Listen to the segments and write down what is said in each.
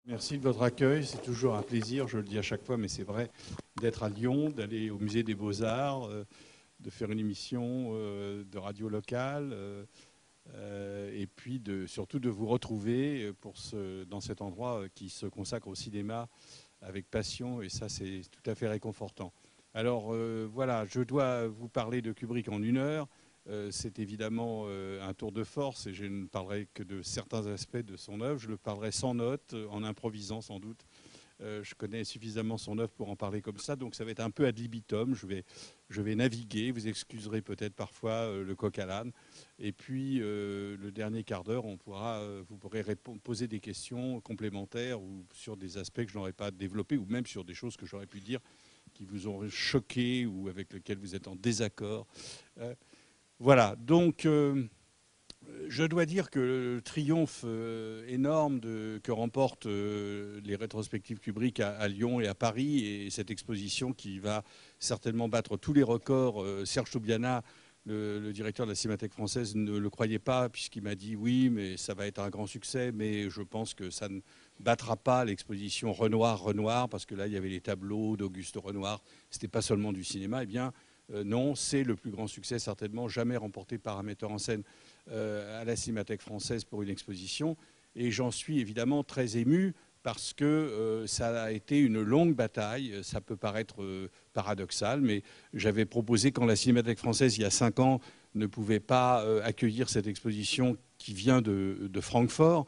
Merci de votre accueil. C'est toujours un plaisir, je le dis à chaque fois, mais c'est vrai, d'être à Lyon, d'aller au musée des Beaux-Arts, de faire une émission de radio locale, et puis surtout de vous retrouver dans cet endroit qui se consacre au cinéma avec passion, et ça, c'est tout à fait réconfortant. Alors voilà, je dois vous parler de Kubrick en 1 heure. C'est évidemment un tour de force et je ne parlerai que de certains aspects de son œuvre. Je le parlerai sans notes, en improvisant sans doute. Je connais suffisamment son œuvre pour en parler comme ça, donc ça va être un peu ad libitum. Je vais naviguer, vous excuserez peut-être parfois le coq à l'âne. Et puis le dernier quart d'heure, vous pourrez poser des questions complémentaires ou sur des aspects que je n'aurais pas développés ou même sur des choses que j'aurais pu dire qui vous ont choqué ou avec lesquelles vous êtes en désaccord. Voilà, donc je dois dire que le triomphe énorme que remportent les rétrospectives Kubrick à Lyon et à Paris, et cette exposition qui va certainement battre tous les records. Serge Toubiana, le directeur de la Cinémathèque française, ne le croyait pas, puisqu'il m'a dit oui, mais ça va être un grand succès, mais je pense que ça ne battra pas l'exposition Renoir, parce que là, il y avait les tableaux d'Auguste Renoir, c'était pas seulement du cinéma. Eh bien, non, c'est le plus grand succès certainement jamais remporté par un metteur en scène à la Cinémathèque française pour une exposition. Et j'en suis évidemment très ému parce que ça a été une longue bataille. Ça peut paraître paradoxal, mais j'avais proposé, quand la Cinémathèque française, il y a 5 ans, ne pouvait pas accueillir cette exposition qui vient de Francfort,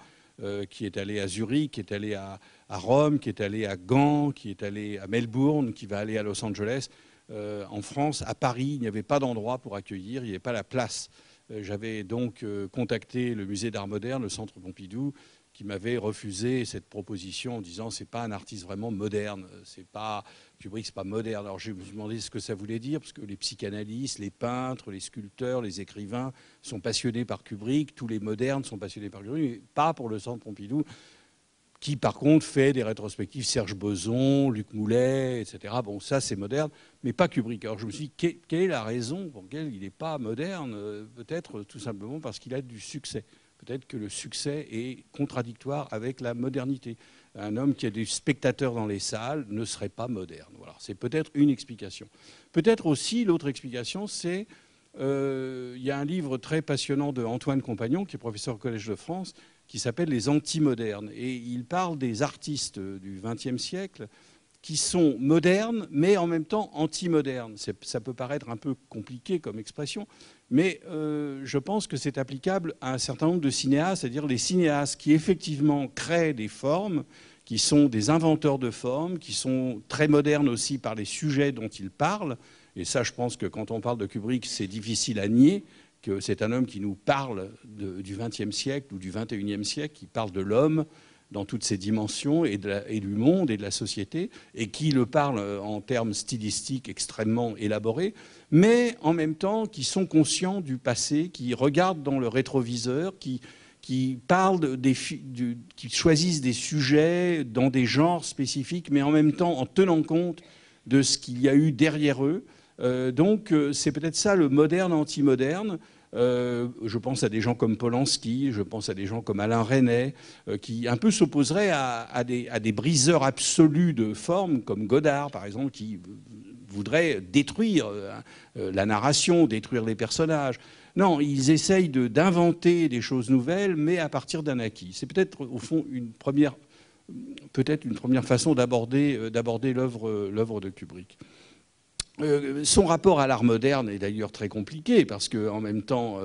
qui est allée à Zurich, qui est allée à Rome, qui est allée à Gand, qui est allée à Melbourne, qui va aller à Los Angeles. En France, à Paris, il n'y avait pas d'endroit pour accueillir, il n'y avait pas la place. J'avais donc contacté le musée d'art moderne, le centre Pompidou, qui m'avait refusé cette proposition en disant c'est pas un artiste vraiment moderne, c'est pas Kubrick, c'est pas moderne. Alors je me suis demandé ce que ça voulait dire, parce que les psychanalystes, les peintres, les sculpteurs, les écrivains sont passionnés par Kubrick, tous les modernes sont passionnés par Kubrick, mais pas pour le centre Pompidou, qui par contre fait des rétrospectives Serge Boson, Luc Moulet, etc. Bon, ça c'est moderne, mais pas Kubrick. Alors je me suis dit, quelle est la raison pour laquelle il n'est pas moderne? Peut-être tout simplement parce qu'il a du succès. Peut-être que le succès est contradictoire avec la modernité. Un homme qui a des spectateurs dans les salles ne serait pas moderne. Voilà, c'est peut-être une explication. Peut-être aussi l'autre explication, c'est il y a un livre très passionnant de Antoine Compagnon, qui est professeur au Collège de France, qui s'appelle Les Antimodernes. Et il parle des artistes du XXe siècle qui sont modernes, mais en même temps antimodernes. Ça peut paraître un peu compliqué comme expression, mais je pense que c'est applicable à un certain nombre de cinéastes, c'est-à-dire les cinéastes qui effectivement créent des formes, qui sont des inventeurs de formes, qui sont très modernes aussi par les sujets dont ils parlent. Et ça, je pense que quand on parle de Kubrick, c'est difficile à nier, que c'est un homme qui nous parle du XXe siècle ou du XXIe siècle, qui parle de l'homme dans toutes ses dimensions et du monde et de la société, et qui le parle en termes stylistiques extrêmement élaborés, mais en même temps qui sont conscients du passé, qui regardent dans le rétroviseur, qui parlent qui choisissent des sujets dans des genres spécifiques, mais en même temps en tenant compte de ce qu'il y a eu derrière eux. Donc c'est peut-être ça le moderne anti-moderne. Je pense à des gens comme Polanski, je pense à des gens comme Alain Resnais, qui un peu s'opposeraient à des briseurs absolus de forme, comme Godard, par exemple, qui voudrait détruire la narration, détruire les personnages. Non, ils essayent d'inventer des choses nouvelles, mais à partir d'un acquis. C'est peut-être, au fond, une première façon d'aborder l'œuvre de Kubrick. Son rapport à l'art moderne est d'ailleurs très compliqué, parce qu'en même temps,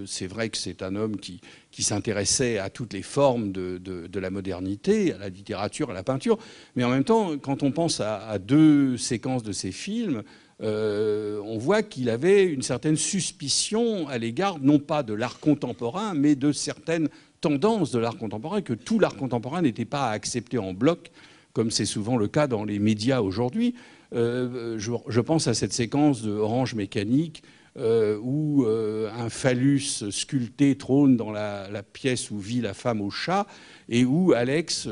c'est vrai que c'est un homme qui s'intéressait à toutes les formes de la modernité, à la littérature, à la peinture, mais en même temps, quand on pense à 2 séquences de ses films, on voit qu'il avait une certaine suspicion à l'égard, non pas de l'art contemporain, mais de certaines tendances de l'art contemporain, que tout l'art contemporain n'était pas à accepter en bloc, comme c'est souvent le cas dans les médias aujourd'hui. Je pense à cette séquence de Orange Mécanique où un phallus sculpté trône dans la pièce où vit la femme au chat, et où Alex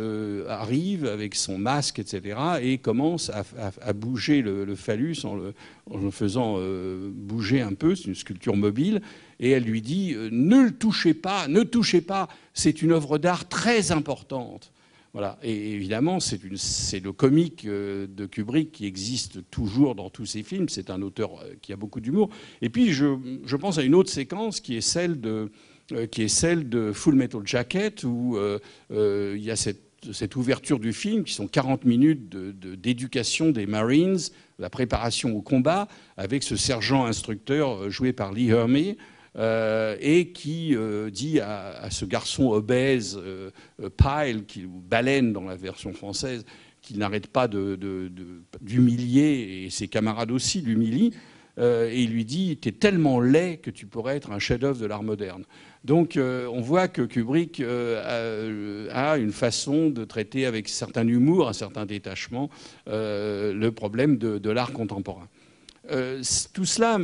arrive avec son masque, etc., et commence à bouger le phallus en le faisant bouger un peu. C'est une sculpture mobile. Et elle lui dit « Ne le touchez pas, ne touchez pas, c'est une œuvre d'art très importante ». Voilà. Et évidemment, c'est le comique de Kubrick qui existe toujours dans tous ses films. C'est un auteur qui a beaucoup d'humour. Et puis, je pense à une autre séquence qui est celle de Full Metal Jacket, où il y a cette ouverture du film, qui sont 40 minutes d'éducation des Marines, la préparation au combat, avec ce sergent instructeur joué par Lee Ermey, et qui dit à ce garçon obèse, Pyle, ou Baleine dans la version française, qu'il n'arrête pas d'humilier, et ses camarades aussi l'humilient, et il lui dit « T'es tellement laid que tu pourrais être un chef-d'œuvre de l'art moderne ». Donc on voit que Kubrick a une façon de traiter avec certain humour, un certain détachement, le problème de l'art contemporain. Tout cela,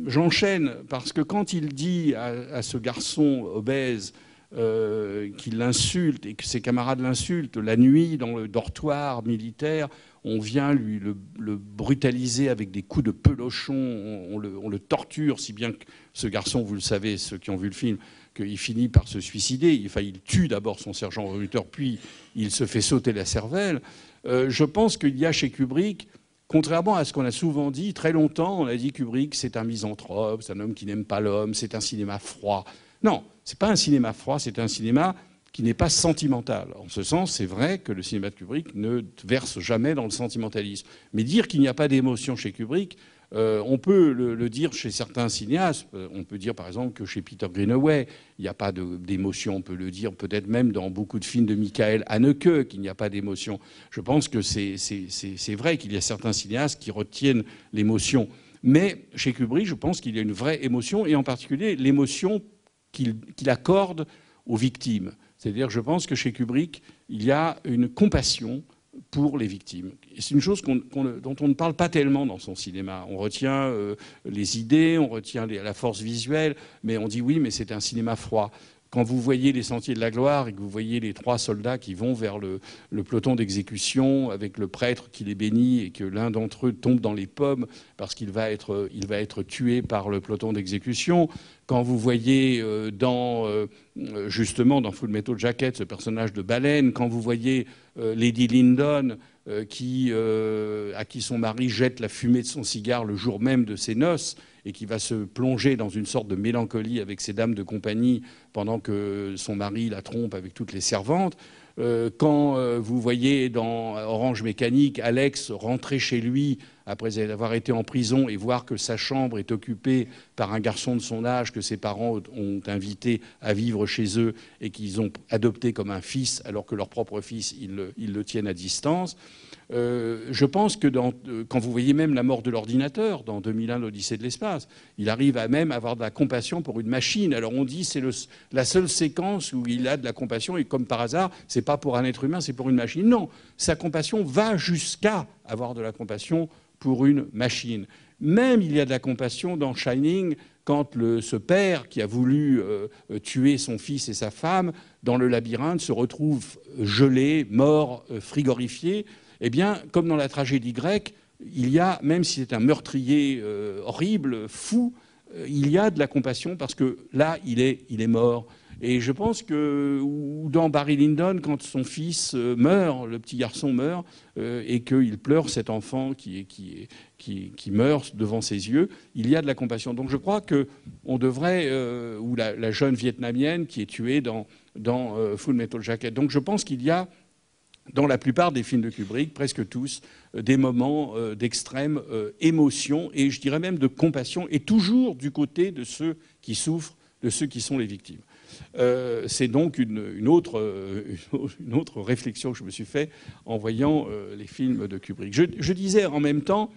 j'enchaîne, parce que quand il dit à ce garçon obèse qu'il l'insulte et que ses camarades l'insultent, la nuit dans le dortoir militaire, on vient le brutaliser avec des coups de pelochon, on le torture, si bien que ce garçon, vous le savez, ceux qui ont vu le film, qu'il finit par se suicider. Enfin, il tue d'abord son sergent recruteur, puis il se fait sauter la cervelle. Je pense qu'il y a chez Kubrick, contrairement à ce qu'on a souvent dit, très longtemps, on a dit Kubrick, c'est un misanthrope, c'est un homme qui n'aime pas l'homme, c'est un cinéma froid. Non, c'est pas un cinéma froid, c'est un cinéma qui n'est pas sentimental. En ce sens, c'est vrai que le cinéma de Kubrick ne verse jamais dans le sentimentalisme. Mais dire qu'il n'y a pas d'émotion chez Kubrick, on peut le dire chez certains cinéastes. On peut dire par exemple que chez Peter Greenaway, il n'y a pas d'émotion. On peut le dire peut-être même dans beaucoup de films de Michael Haneke qu'il n'y a pas d'émotion. Je pense que c'est vrai qu'il y a certains cinéastes qui retiennent l'émotion. Mais chez Kubrick, je pense qu'il y a une vraie émotion, et en particulier l'émotion qu'il accorde aux victimes. C'est-à-dire, je pense que chez Kubrick, il y a une compassion pour les victimes. C'est une chose dont on ne parle pas tellement dans son cinéma. On retient les idées, on retient la force visuelle, mais on dit oui, mais c'est un cinéma froid. Quand vous voyez Les Sentiers de la Gloire et que vous voyez les 3 soldats qui vont vers le peloton d'exécution avec le prêtre qui les bénit et que l'un d'entre eux tombe dans les pommes parce qu'il va être tué par le peloton d'exécution, quand vous voyez justement dans Full Metal Jacket ce personnage de Baleine, quand vous voyez Lady Lyndon à qui son mari jette la fumée de son cigare le jour même de ses noces et qui va se plonger dans une sorte de mélancolie avec ses dames de compagnie pendant que son mari la trompe avec toutes les servantes. Quand vous voyez dans Orange Mécanique Alex rentrer chez lui après avoir été en prison et voir que sa chambre est occupée par un garçon de son âge que ses parents ont invité à vivre chez eux et qu'ils ont adopté comme un fils alors que leur propre fils, ils le tiennent à distance. Je pense que quand vous voyez même la mort de l'ordinateur dans 2001, l'Odyssée de l'espace, il arrive à même avoir de la compassion pour une machine. Alors on dit c'est la seule séquence où il a de la compassion et comme par hasard, c'est pas pour un être humain, c'est pour une machine. Non, sa compassion va jusqu'à avoir de la compassion pour une machine. Même il y a de la compassion dans Shining quand ce père qui a voulu tuer son fils et sa femme dans le labyrinthe se retrouve gelé, mort, frigorifié. Eh bien, comme dans la tragédie grecque, il y a, même si c'est un meurtrier horrible, fou, il y a de la compassion parce que là, il est mort. Et je pense que, ou dans Barry Lyndon, quand son fils meurt, le petit garçon meurt, et qu'il pleure cet enfant qui meurt devant ses yeux, il y a de la compassion. Donc je crois qu'on devrait, ou la jeune Vietnamienne qui est tuée dans Full Metal Jacket. Donc je pense qu'il y a, dans la plupart des films de Kubrick, presque tous, des moments d'extrême émotion, et je dirais même de compassion, et toujours du côté de ceux qui souffrent, de ceux qui sont les victimes. C'est donc une autre réflexion que je me suis faite en voyant les films de Kubrick. Je disais en même temps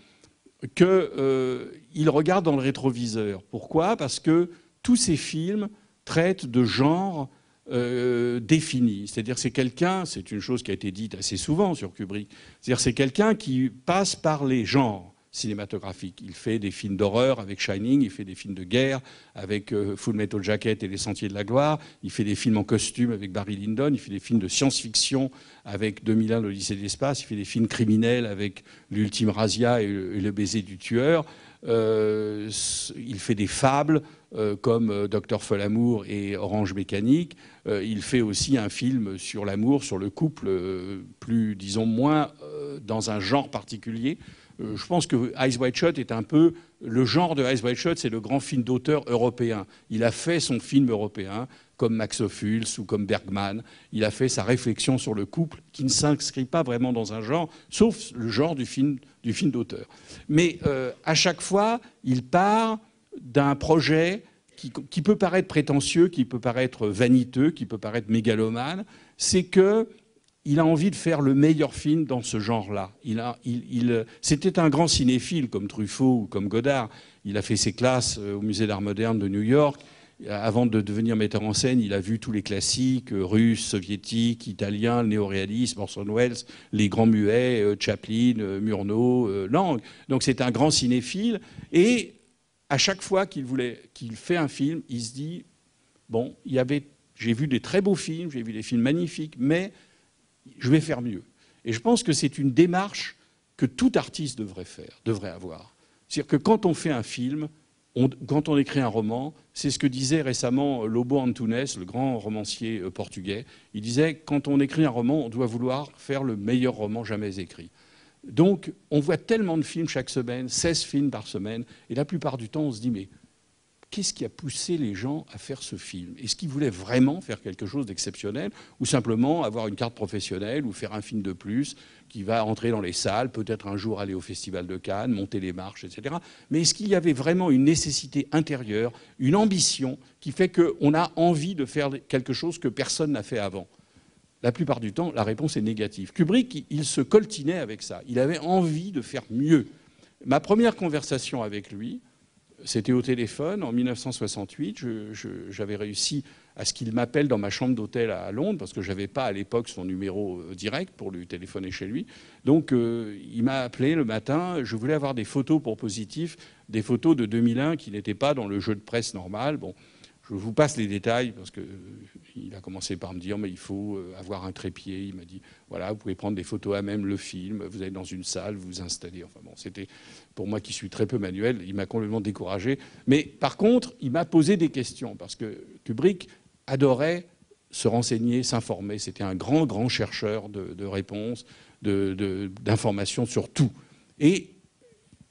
qu'il regarde dans le rétroviseur. Pourquoi ? Parce que tous ces films traitent de genres définis. C'est-à-dire c'est une chose qui a été dite assez souvent sur Kubrick, c'est-à-dire c'est quelqu'un qui passe par les genres. cinématographique. Il fait des films d'horreur avec Shining, il fait des films de guerre avec Full Metal Jacket et Les Sentiers de la Gloire, il fait des films en costume avec Barry Lyndon, il fait des films de science-fiction avec 2001, l'Odyssée de l'espace, il fait des films criminels avec L'Ultime Razzia et Le baiser du tueur. Il fait des fables comme Docteur Folamour et Orange Mécanique. Il fait aussi un film sur l'amour, sur le couple, plus, disons, moins dans un genre particulier. Je pense que Eyes Wide Shut est un peu le genre de Eyes Wide Shut, c'est le grand film d'auteur européen. Il a fait son film européen, comme Max Ophuls ou comme Bergman. Il a fait sa réflexion sur le couple, qui ne s'inscrit pas vraiment dans un genre, sauf le genre du film d'auteur. Mais à chaque fois, il part d'un projet qui peut paraître prétentieux, qui peut paraître vaniteux, qui peut paraître mégalomane. C'est que il a envie de faire le meilleur film dans ce genre-là. C'était un grand cinéphile comme Truffaut ou comme Godard. Il a fait ses classes au Musée d'Art moderne de New York. Avant de devenir metteur en scène, il a vu tous les classiques russes, soviétiques, italiens, le néoréalisme, Orson Welles, les grands muets, Chaplin, Murnau, Lang. Donc c'est un grand cinéphile. Et à chaque fois qu'il fait un film, il se dit, bon, j'ai vu des très beaux films, j'ai vu des films magnifiques, mais je vais faire mieux. Et je pense que c'est une démarche que tout artiste devrait avoir. C'est-à-dire que quand on fait un film, quand on écrit un roman, c'est ce que disait récemment Lobo Antunes, le grand romancier portugais. Il disait, quand on écrit un roman, on doit vouloir faire le meilleur roman jamais écrit. Donc, on voit tellement de films chaque semaine, 16 films par semaine, et la plupart du temps, on se dit, mais qu'est-ce qui a poussé les gens à faire ce film? Est-ce qu'ils voulaient vraiment faire quelque chose d'exceptionnel ou simplement avoir une carte professionnelle ou faire un film de plus qui va entrer dans les salles, peut-être un jour aller au Festival de Cannes, monter les marches, etc. Mais est-ce qu'il y avait vraiment une nécessité intérieure, une ambition qui fait qu'on a envie de faire quelque chose que personne n'a fait avant? La plupart du temps, la réponse est négative. Kubrick, il se coltinait avec ça. Il avait envie de faire mieux. Ma première conversation avec lui, c'était au téléphone en 1968. J'avais réussi à ce qu'il m'appelle dans ma chambre d'hôtel à Londres, parce que je n'avais pas à l'époque son numéro direct pour lui téléphoner chez lui. Donc il m'a appelé le matin. Je voulais avoir des photos pour Positif, des photos de 2001 qui n'étaient pas dans le jeu de presse normal. Bon, je vous passe les détails parce qu'il a commencé par me dire mais il faut avoir un trépied. Il m'a dit voilà, vous pouvez prendre des photos à même le film, vous allez dans une salle, vous vous installez. Enfin bon, c'était pour moi qui suis très peu manuel, il m'a complètement découragé. Mais par contre, il m'a posé des questions parce que Kubrick adorait se renseigner, s'informer. C'était un grand chercheur de réponses, d'informations sur tout. Et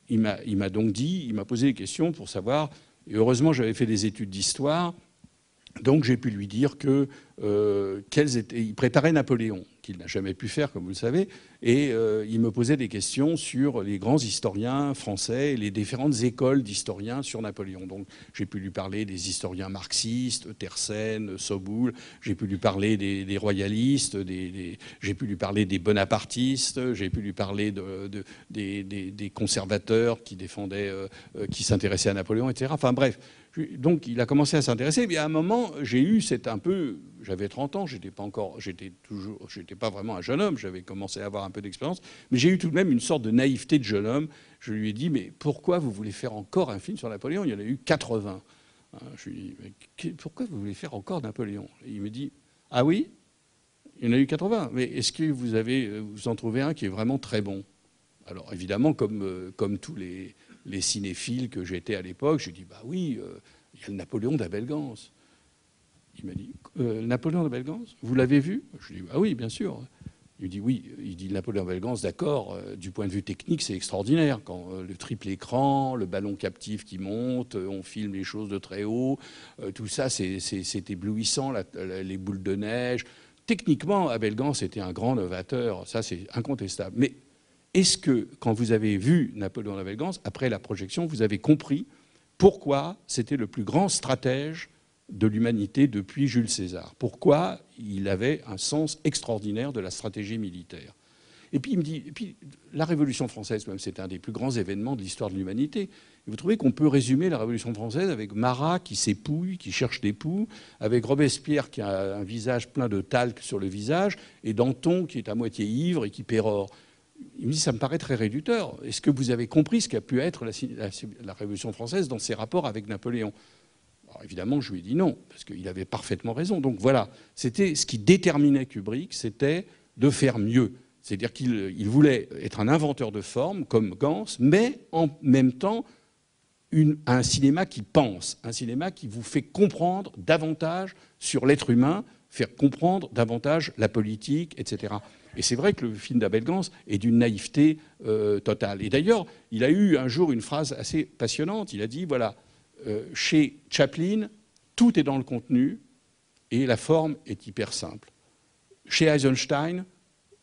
il m'a donc dit, il m'a posé des questions pour savoir. Et heureusement, j'avais fait des études d'histoire, donc j'ai pu lui dire que il préparait Napoléon, qu'il n'a jamais pu faire, comme vous le savez, et il me posait des questions sur les grands historiens français et les différentes écoles d'historiens sur Napoléon. Donc j'ai pu lui parler des historiens marxistes, Tersen, Soboul, j'ai pu lui parler des royalistes, j'ai pu lui parler des bonapartistes, j'ai pu lui parler des conservateurs qui défendaient, qui s'intéressaient à Napoléon, etc. Enfin bref. Donc il a commencé à s'intéresser. Et à un moment, j'ai eu j'avais 30 ans, j'étais pas vraiment un jeune homme, j'avais commencé à avoir un peu d'expérience, mais j'ai eu tout de même une sorte de naïveté de jeune homme. Je lui ai dit, mais pourquoi vous voulez faire encore un film sur Napoléon? Il y en a eu 80. Je lui ai dit, mais pourquoi vous voulez faire encore Napoléon? Et il me dit, ah oui, il y en a eu 80, mais est-ce que vous en trouvez un qui est vraiment très bon? Alors évidemment, comme tous les cinéphiles que j'étais à l'époque, je lui ai dit, bah oui, il y a le Napoléon d'Abel Gans. Il m'a dit, Napoléon d'Abel Gans, vous l'avez vu? Je lui ai dit, ah oui, bien sûr. Il me dit, oui. Il dit, Napoléon d'Abel Gans, d'accord, du point de vue technique, c'est extraordinaire. Quand le triple écran, le ballon captif qui monte, on filme les choses de très haut, tout ça, c'est éblouissant, les boules de neige. Techniquement, Abel Gans était un grand novateur, ça c'est incontestable. Mais est-ce que, quand vous avez vu Napoléon d'Abel Gans, après la projection, vous avez compris pourquoi c'était le plus grand stratège de l'humanité depuis Jules César? Pourquoi il avait un sens extraordinaire de la stratégie militaire? Et puis il me dit, la Révolution française, même, c'est un des plus grands événements de l'histoire de l'humanité. Et vous trouvez qu'on peut résumer la Révolution française avec Marat qui s'épouille, qui cherche l'époux, avec Robespierre qui a un visage plein de talc sur le visage, et Danton qui est à moitié ivre et qui pérore. Il me dit, ça me paraît très réducteur. Est-ce que vous avez compris ce qu'a pu être la Révolution française dans ses rapports avec Napoléon? Alors évidemment, je lui ai dit non, parce qu'il avait parfaitement raison. Donc voilà, c'était ce qui déterminait Kubrick, c'était de faire mieux. C'est-à-dire qu'il voulait être un inventeur de forme, comme Gans, mais en même temps, un cinéma qui pense, un cinéma qui vous fait comprendre davantage sur l'être humain, faire comprendre davantage la politique, etc. Et c'est vrai que le film d'Abel Gans est d'une naïveté totale. Et d'ailleurs, il a eu un jour une phrase assez passionnante. Il a dit, voilà, chez Chaplin, tout est dans le contenu et la forme est hyper simple. Chez Eisenstein,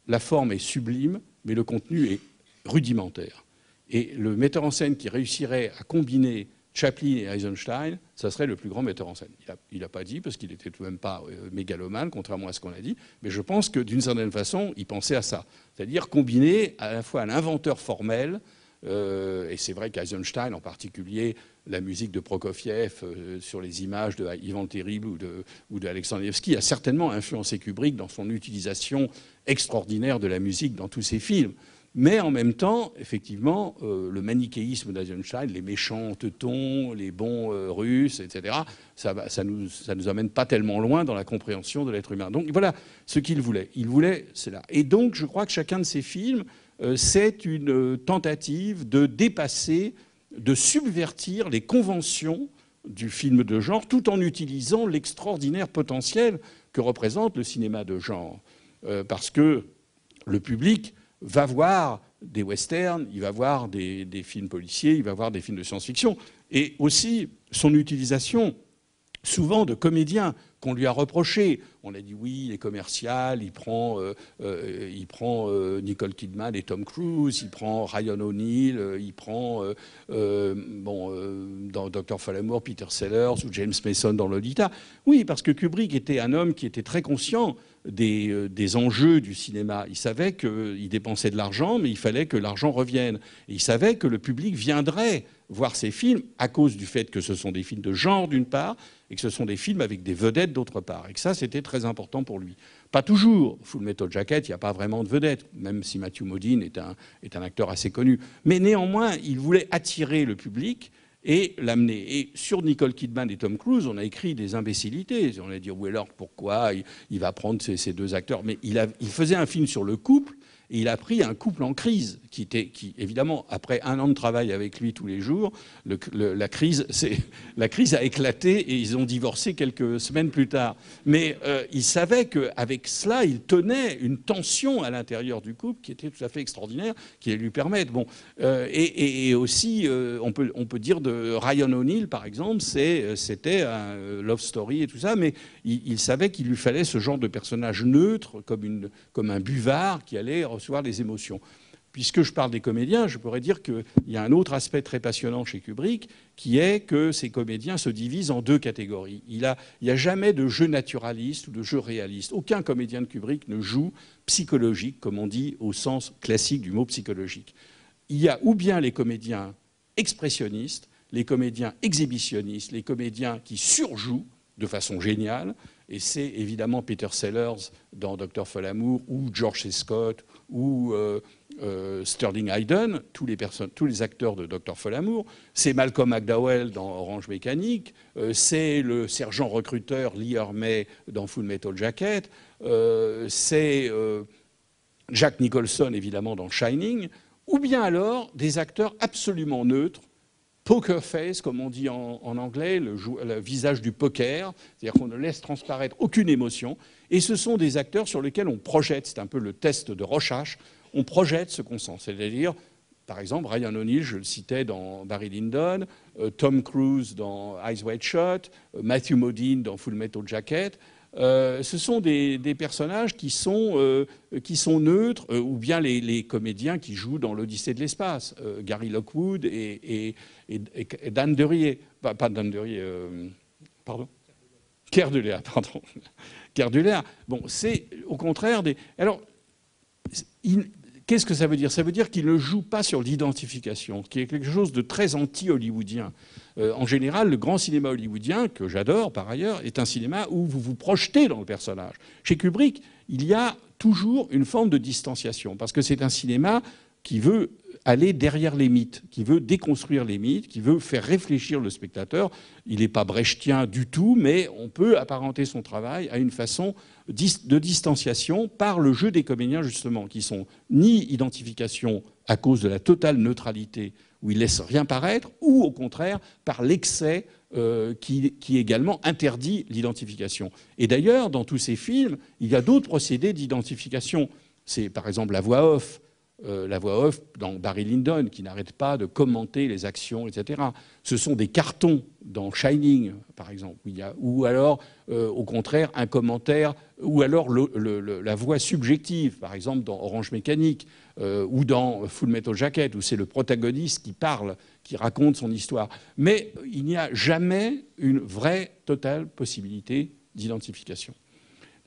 la forme est sublime, mais le contenu est rudimentaire. Et le metteur en scène qui réussirait à combiner Chaplin et Eisenstein, ça serait le plus grand metteur en scène. Il n'a pas dit, parce qu'il n'était tout de même pas mégalomane, contrairement à ce qu'on a dit, mais je pense que d'une certaine façon, il pensait à ça. C'est-à-dire combiner à la fois un inventeur formel, et c'est vrai qu'Eisenstein, en particulier, la musique de Prokofiev sur les images de Ivan le Terrible ou de Alexandre Nevsky a certainement influencé Kubrick dans son utilisation extraordinaire de la musique dans tous ses films. Mais en même temps, effectivement, le manichéisme d'Eisenstein, les méchants teutons, les bons Russes, etc., ça nous amène pas tellement loin dans la compréhension de l'être humain. Donc voilà ce qu'il voulait. Il voulait cela. Et donc je crois que chacun de ces films, c'est une tentative de dépasser, de subvertir les conventions du film de genre, tout en utilisant l'extraordinaire potentiel que représente le cinéma de genre. Parce que le public va voir des westerns, il va voir des films policiers, il va voir des films de science-fiction. Et aussi son utilisation, souvent de comédiens qu'on lui a reproché. On a dit oui, il est commercial, il prend Nicole Kidman et Tom Cruise, il prend Ryan O'Neal, il prend dans Dr. Folamour, Peter Sellers ou James Mason dans Lolita. Oui, parce que Kubrick était un homme qui était très conscient des enjeux du cinéma. Il savait qu'il dépensait de l'argent, mais il fallait que l'argent revienne. Et il savait que le public viendrait voir ces films à cause du fait que ce sont des films de genre, d'une part, et que ce sont des films avec des vedettes, d'autre part. Et que ça, c'était très important pour lui. Pas toujours. Full Metal Jacket, il n'y a pas vraiment de vedettes, même si Matthew Modine est un acteur assez connu. Mais néanmoins, il voulait attirer le public et l'amener. Et sur Nicole Kidman et Tom Cruise, on a écrit des imbécilités. On a dit, oui, alors pourquoi il va prendre ces deux acteurs? Mais il faisait un film sur le couple, et il a pris un couple en crise, qui évidemment, après un an de travail avec lui tous les jours, la crise a éclaté et ils ont divorcé quelques semaines plus tard. Mais il savait qu'avec cela, il tenait une tension à l'intérieur du couple qui était tout à fait extraordinaire, qui allait lui permettre. Bon, et aussi, on peut dire de Ryan O'Neal, par exemple, c'était un love story et tout ça, mais il savait qu'il lui fallait ce genre de personnage neutre, comme un buvard qui allait recevoir les émotions. Puisque je parle des comédiens, je pourrais dire qu'il y a un autre aspect très passionnant chez Kubrick, qui est que ces comédiens se divisent en deux catégories. Il n'y a jamais de jeu naturaliste ou de jeu réaliste. Aucun comédien de Kubrick ne joue psychologique, comme on dit au sens classique du mot psychologique. Il y a ou bien les comédiens expressionnistes, les comédiens exhibitionnistes, les comédiens qui surjouent de façon géniale, et c'est évidemment Peter Sellers dans Dr. Folamour, ou George C. Scott, ou Sterling Hayden, tous les acteurs de Dr. Folamour. C'est Malcolm McDowell dans Orange Mécanique, c'est le sergent recruteur Lee Ermey dans Full Metal Jacket, c'est Jack Nicholson évidemment dans Shining, ou bien alors des acteurs absolument neutres, poker face, comme on dit en anglais, le visage du poker, c'est-à-dire qu'on ne laisse transparaître aucune émotion. Et ce sont des acteurs sur lesquels on projette, c'est un peu le test de Rorschach, on projette ce qu'on sent. C'est-à-dire, par exemple, Ryan O'Neal, je le citais dans Barry Lyndon, Tom Cruise dans Eyes Wide Shut, Matthew Modine dans Full Metal Jacket. Ce sont des personnages qui sont neutres, ou bien les comédiens qui jouent dans l'Odyssée de l'espace, Gary Lockwood et Dan Duryea. Pas Dan Duryea, pardon. Kerr-Dullea, pardon. Kerr-Dullea. Bon, c'est au contraire des... Alors, Qu'est-ce que ça veut dire? Ça veut dire qu'il ne joue pas sur l'identification, qui est quelque chose de très anti-hollywoodien. En général, le grand cinéma hollywoodien, que j'adore par ailleurs, est un cinéma où vous vous projetez dans le personnage. Chez Kubrick, il y a toujours une forme de distanciation, parce que c'est un cinéma qui veut aller derrière les mythes, qui veut déconstruire les mythes, qui veut faire réfléchir le spectateur. Il n'est pas brechtien du tout, mais on peut apparenter son travail à une façon de distanciation par le jeu des comédiens, justement, qui sont ni identification à cause de la totale neutralité, où ils laissent rien paraître, ou au contraire par l'excès qui également interdit l'identification. Et d'ailleurs, dans tous ces films, il y a d'autres procédés d'identification. C'est par exemple la voix off. La voix off dans Barry Lyndon, qui n'arrête pas de commenter les actions, etc. Ce sont des cartons dans Shining, par exemple, ou alors, au contraire, un commentaire, ou alors la voix subjective, par exemple, dans Orange Mécanique, ou dans Full Metal Jacket, où c'est le protagoniste qui parle, qui raconte son histoire. Mais il n'y a jamais une vraie, totale possibilité d'identification.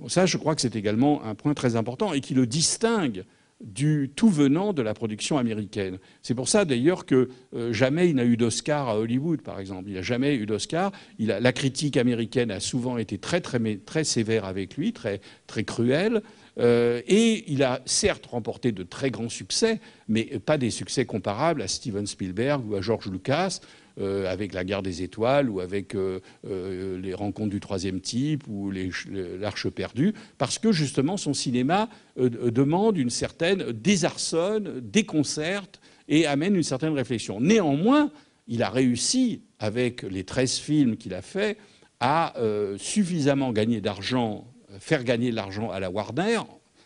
Donc ça, je crois que c'est également un point très important et qui le distingue du tout venant de la production américaine. C'est pour ça d'ailleurs que jamais il n'a eu d'Oscar à Hollywood, par exemple. Il n'a jamais eu d'Oscar. La critique américaine a souvent été très, très, très sévère avec lui, très, très cruelle. Et il a certes remporté de très grands succès, mais pas des succès comparables à Steven Spielberg ou à George Lucas, avec La Guerre des Étoiles ou avec Les Rencontres du troisième type ou L'Arche perdue, parce que justement son cinéma demande une certaine désarçonne, déconcerte et amène une certaine réflexion. Néanmoins, il a réussi, avec les 13 films qu'il a faits, à suffisamment gagner d'argent, faire gagner de l'argent à la Warner.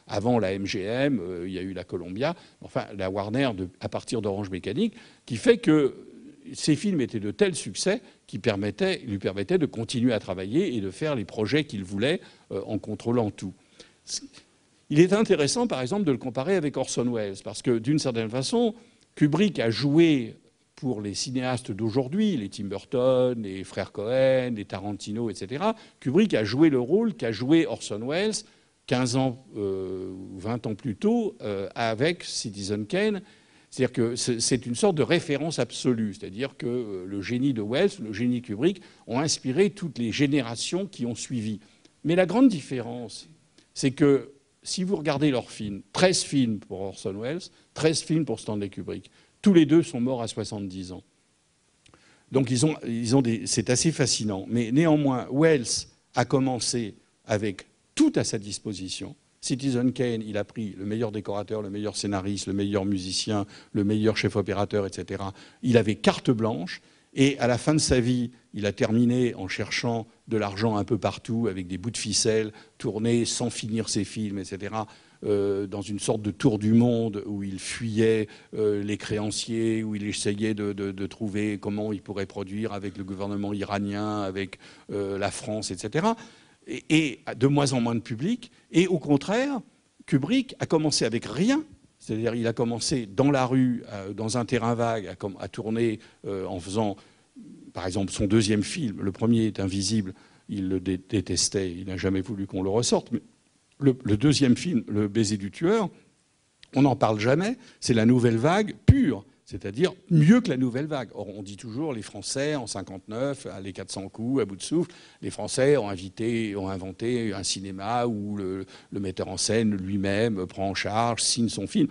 Avant la MGM, il y a eu la Columbia, enfin la Warner à partir d'Orange Mécanique, qui fait que ces films étaient de tels succès qui lui permettaient de continuer à travailler et de faire les projets qu'il voulait en contrôlant tout. Il est intéressant, par exemple, de le comparer avec Orson Welles, parce que d'une certaine façon, Kubrick a joué pour les cinéastes d'aujourd'hui, les Tim Burton, les frères Cohen, les Tarantino, etc. Kubrick a joué le rôle qu'a joué Orson Welles 15 ans ou 20 ans plus tôt avec Citizen Kane. C'est-à-dire que c'est une sorte de référence absolue. C'est-à-dire que le génie de Welles, le génie de Kubrick ont inspiré toutes les générations qui ont suivi. Mais la grande différence, c'est que si vous regardez leurs films, 13 films pour Orson Welles, 13 films pour Stanley Kubrick, tous les deux sont morts à 70 ans. Donc c'est assez fascinant. Mais néanmoins, Welles a commencé avec tout à sa disposition. Citizen Kane, il a pris le meilleur décorateur, le meilleur scénariste, le meilleur musicien, le meilleur chef opérateur, etc. Il avait carte blanche. Et à la fin de sa vie, il a terminé en cherchant de l'argent un peu partout, avec des bouts de ficelle, tourné sans finir ses films, etc., dans une sorte de tour du monde où il fuyait les créanciers, où il essayait de trouver comment il pourrait produire avec le gouvernement iranien, avec la France, etc., et de moins en moins de public. Et au contraire, Kubrick a commencé avec rien. C'est-à-dire il a commencé dans la rue, dans un terrain vague, à tourner en faisant, par exemple, son deuxième film. Le premier est Invisible, il le détestait, il n'a jamais voulu qu'on le ressorte. Mais le deuxième film, Le baiser du tueur, on n'en parle jamais, c'est la nouvelle vague pure. C'est-à-dire mieux que la nouvelle vague. Or, on dit toujours, les Français, en 59, les 400 coups, à bout de souffle, les Français ont inventé un cinéma où le metteur en scène lui-même prend en charge, signe son film.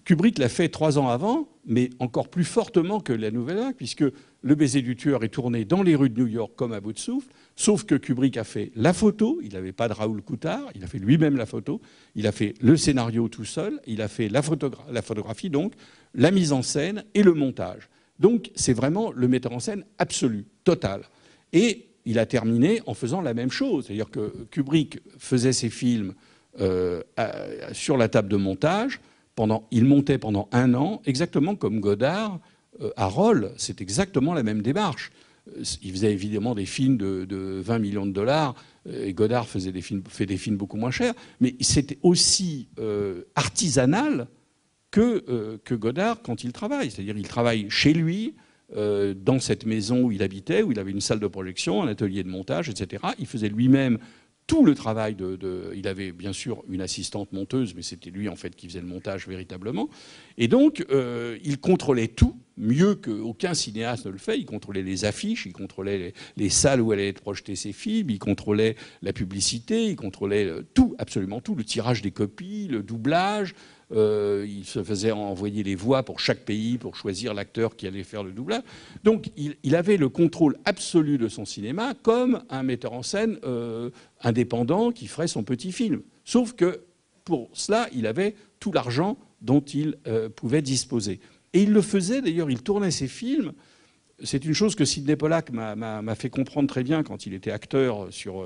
Kubrick l'a fait 3 ans avant, mais encore plus fortement que la nouvelle vague, puisque Le baiser du tueur est tourné dans les rues de New York comme à bout de souffle, sauf que Kubrick a fait la photo, il n'avait pas de Raoul Coutard, il a fait lui-même la photo, il a fait le scénario tout seul, il a fait la photographie, donc la mise en scène et le montage. Donc c'est vraiment le metteur en scène absolu, total. Et il a terminé en faisant la même chose, c'est-à-dire que Kubrick faisait ses films sur la table de montage, il montait pendant 1 an, exactement comme Godard à Roll, c'est exactement la même démarche. Il faisait évidemment des films de 20 millions de dollars, et Godard fait des films beaucoup moins chers, mais c'était aussi artisanal que Godard quand il travaille. C'est-à-dire il travaille chez lui, dans cette maison où il habitait, où il avait une salle de projection, un atelier de montage, etc. Il faisait lui-même tout le travail il avait bien sûr une assistante monteuse, mais c'était lui en fait qui faisait le montage véritablement. Et donc, il contrôlait tout, mieux qu'aucun cinéaste ne le fait. Il contrôlait les affiches, il contrôlait les salles où allaient être projetés ses films, il contrôlait la publicité, il contrôlait tout, absolument tout, le tirage des copies, le doublage. Il se faisait envoyer les voix pour chaque pays pour choisir l'acteur qui allait faire le doublage. Donc il avait le contrôle absolu de son cinéma comme un metteur en scène indépendant qui ferait son petit film. Sauf que pour cela, il avait tout l'argent dont il pouvait disposer. Et il le faisait, d'ailleurs, il tournait ses films. C'est une chose que Sidney Pollack m'a fait comprendre très bien quand il était acteur sur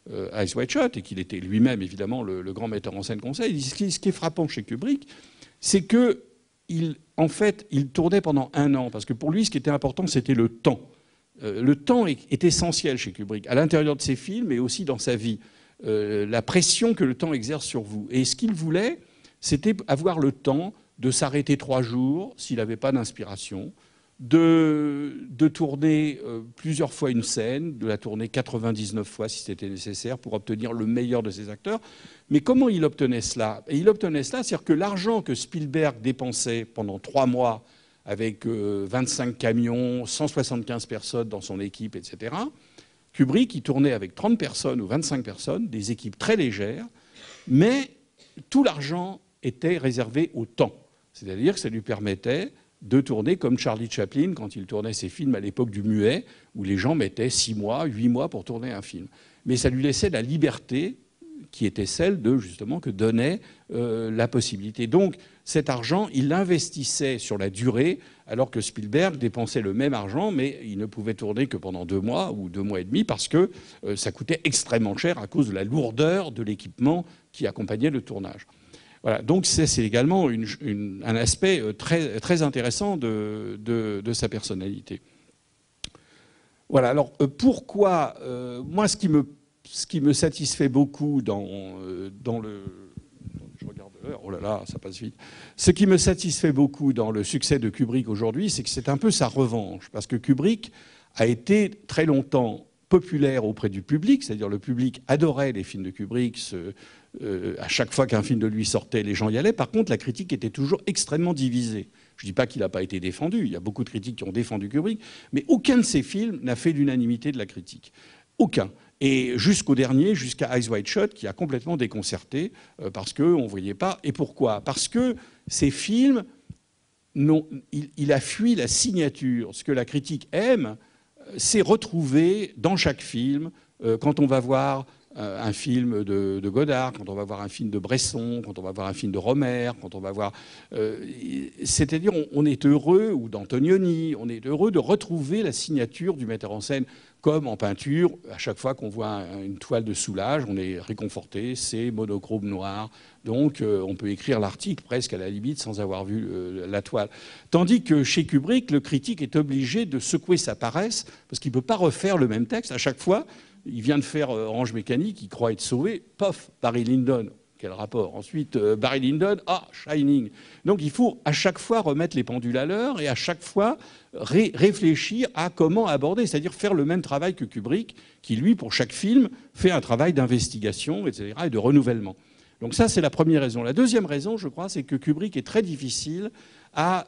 Eyes Wide Shut et qu'il était lui-même, évidemment, le grand metteur en scène qu'on sait. Il dit, ce qui est frappant chez Kubrick, c'est qu'en fait, il tournait pendant 1 an. Parce que pour lui, ce qui était important, c'était le temps. Le temps est essentiel chez Kubrick, à l'intérieur de ses films et aussi dans sa vie. La pression que le temps exerce sur vous. Et ce qu'il voulait, c'était avoir le temps de s'arrêter 3 jours s'il n'avait pas d'inspiration, de tourner plusieurs fois une scène, de la tourner 99 fois si c'était nécessaire pour obtenir le meilleur de ses acteurs. Mais comment il obtenait cela? Et il obtenait cela, c'est-à-dire que l'argent que Spielberg dépensait pendant 3 mois avec 25 camions, 175 personnes dans son équipe, etc., Kubrick, il tournait avec 30 personnes ou 25 personnes, des équipes très légères, mais tout l'argent était réservé au temps. C'est-à-dire que ça lui permettait de tourner comme Charlie Chaplin quand il tournait ses films à l'époque du muet, où les gens mettaient 6 mois, 8 mois pour tourner un film. Mais ça lui laissait la liberté qui était celle de, justement, que donnait la possibilité. Donc, cet argent, il l'investissait sur la durée, alors que Spielberg dépensait le même argent, mais il ne pouvait tourner que pendant 2 mois ou 2 mois et demi, parce que ça coûtait extrêmement cher à cause de la lourdeur de l'équipement qui accompagnait le tournage. Voilà, donc c'est également un aspect très, très intéressant de sa personnalité. Voilà, alors pourquoi moi, ce qui me satisfait beaucoup dans le... Je regarde l'heure, oh là là, ça passe vite. Ce qui me satisfait beaucoup dans le succès de Kubrick aujourd'hui, c'est que c'est un peu sa revanche, parce que Kubrick a été très longtemps populaire auprès du public, c'est-à-dire le public adorait les films de Kubrick, à chaque fois qu'un film de lui sortait, les gens y allaient. Par contre, la critique était toujours extrêmement divisée. Je ne dis pas qu'il n'a pas été défendu, il y a beaucoup de critiques qui ont défendu Kubrick, mais aucun de ses films n'a fait l'unanimité de la critique. Aucun. Et jusqu'au dernier, jusqu'à Eyes Wide Shut, qui a complètement déconcerté, parce qu'on ne voyait pas. Et pourquoi? Parce que ces films, il a fui la signature. Ce que la critique aime, c'est retrouver dans chaque film, quand on va voir un film de Godard, quand on va voir un film de Bresson, quand on va voir un film de Rohmer, quand on va voir... c'est-à-dire, on est heureux, ou d'Antonioni, on est heureux de retrouver la signature du metteur en scène, comme en peinture, à chaque fois qu'on voit une toile de Soulages, on est réconforté, c'est monochrome noir, donc on peut écrire l'article presque à la limite sans avoir vu la toile. Tandis que chez Kubrick, le critique est obligé de secouer sa paresse, parce qu'il ne peut pas refaire le même texte à chaque fois. Il vient de faire Orange Mécanique, il croit être sauvé, pof, Barry Lyndon. Quel rapport? Ensuite, Barry Lyndon, Shining. Donc il faut à chaque fois remettre les pendules à l'heure et à chaque fois réfléchir à comment aborder, c'est-à-dire faire le même travail que Kubrick, qui lui, pour chaque film, fait un travail d'investigation, etc., et de renouvellement. Donc ça, c'est la première raison. La deuxième raison, je crois, c'est que Kubrick est très difficile à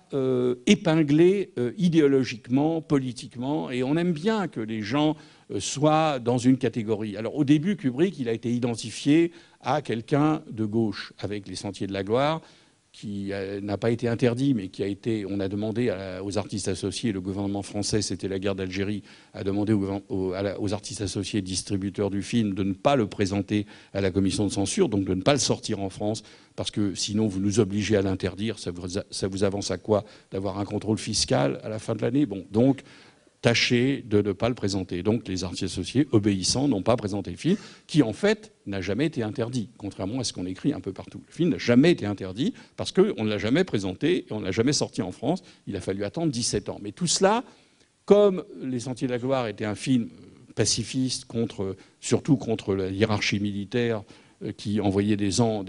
épingler idéologiquement, politiquement, et on aime bien que les gens soient dans une catégorie. Alors au début, Kubrick, il a été identifié à quelqu'un de gauche, avec Les Sentiers de la Gloire, qui n'a pas été interdit, mais qui a été... On a demandé aux artistes associés, le gouvernement français, c'était la guerre d'Algérie, a demandé aux artistes associés distributeurs du film de ne pas le présenter à la commission de censure, donc de ne pas le sortir en France, parce que sinon vous nous obligez à l'interdire. Ça vous avance à quoi? D'avoir un contrôle fiscal à la fin de l'année? Bon, donc... tâchez de ne pas le présenter. Donc les artistes associés, obéissants, n'ont pas présenté le film, qui en fait n'a jamais été interdit, contrairement à ce qu'on écrit un peu partout. Le film n'a jamais été interdit parce qu'on ne l'a jamais présenté et on ne l'a jamais sorti en France. Il a fallu attendre 17 ans. Mais tout cela, comme Les Sentiers de la Gloire était un film pacifiste, surtout contre la hiérarchie militaire, qui envoyait des gens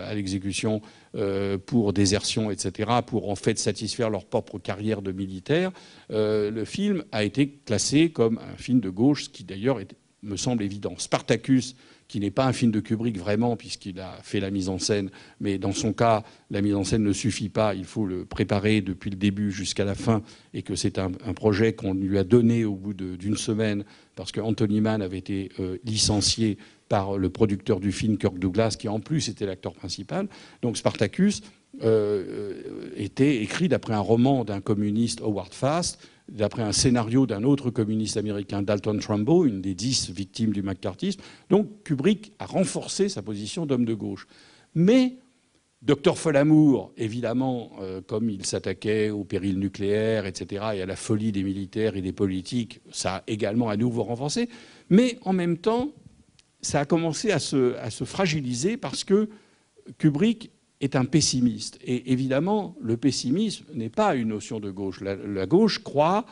à l'exécution pour désertion, etc., pour en fait satisfaire leur propre carrière de militaire, le film a été classé comme un film de gauche, ce qui d'ailleurs me semble évident. Spartacus, qui n'est pas un film de Kubrick vraiment, puisqu'il a fait la mise en scène, mais dans son cas, la mise en scène ne suffit pas, il faut le préparer depuis le début jusqu'à la fin, et que c'est un projet qu'on lui a donné au bout d'une semaine, parce que Anthony Mann avait été licencié par le producteur du film, Kirk Douglas, qui en plus était l'acteur principal. Donc Spartacus était écrit d'après un roman d'un communiste, Howard Fast, d'après un scénario d'un autre communiste américain, Dalton Trumbo, une des 10 victimes du McCarthyisme. Donc Kubrick a renforcé sa position d'homme de gauche. Mais Docteur Folamour, évidemment, comme il s'attaquait au péril nucléaire, etc., et à la folie des militaires et des politiques, ça a également à nouveau renforcé. Mais en même temps, ça a commencé à se fragiliser parce que Kubrick est un pessimiste. Et évidemment, le pessimisme n'est pas une notion de gauche. La gauche croit,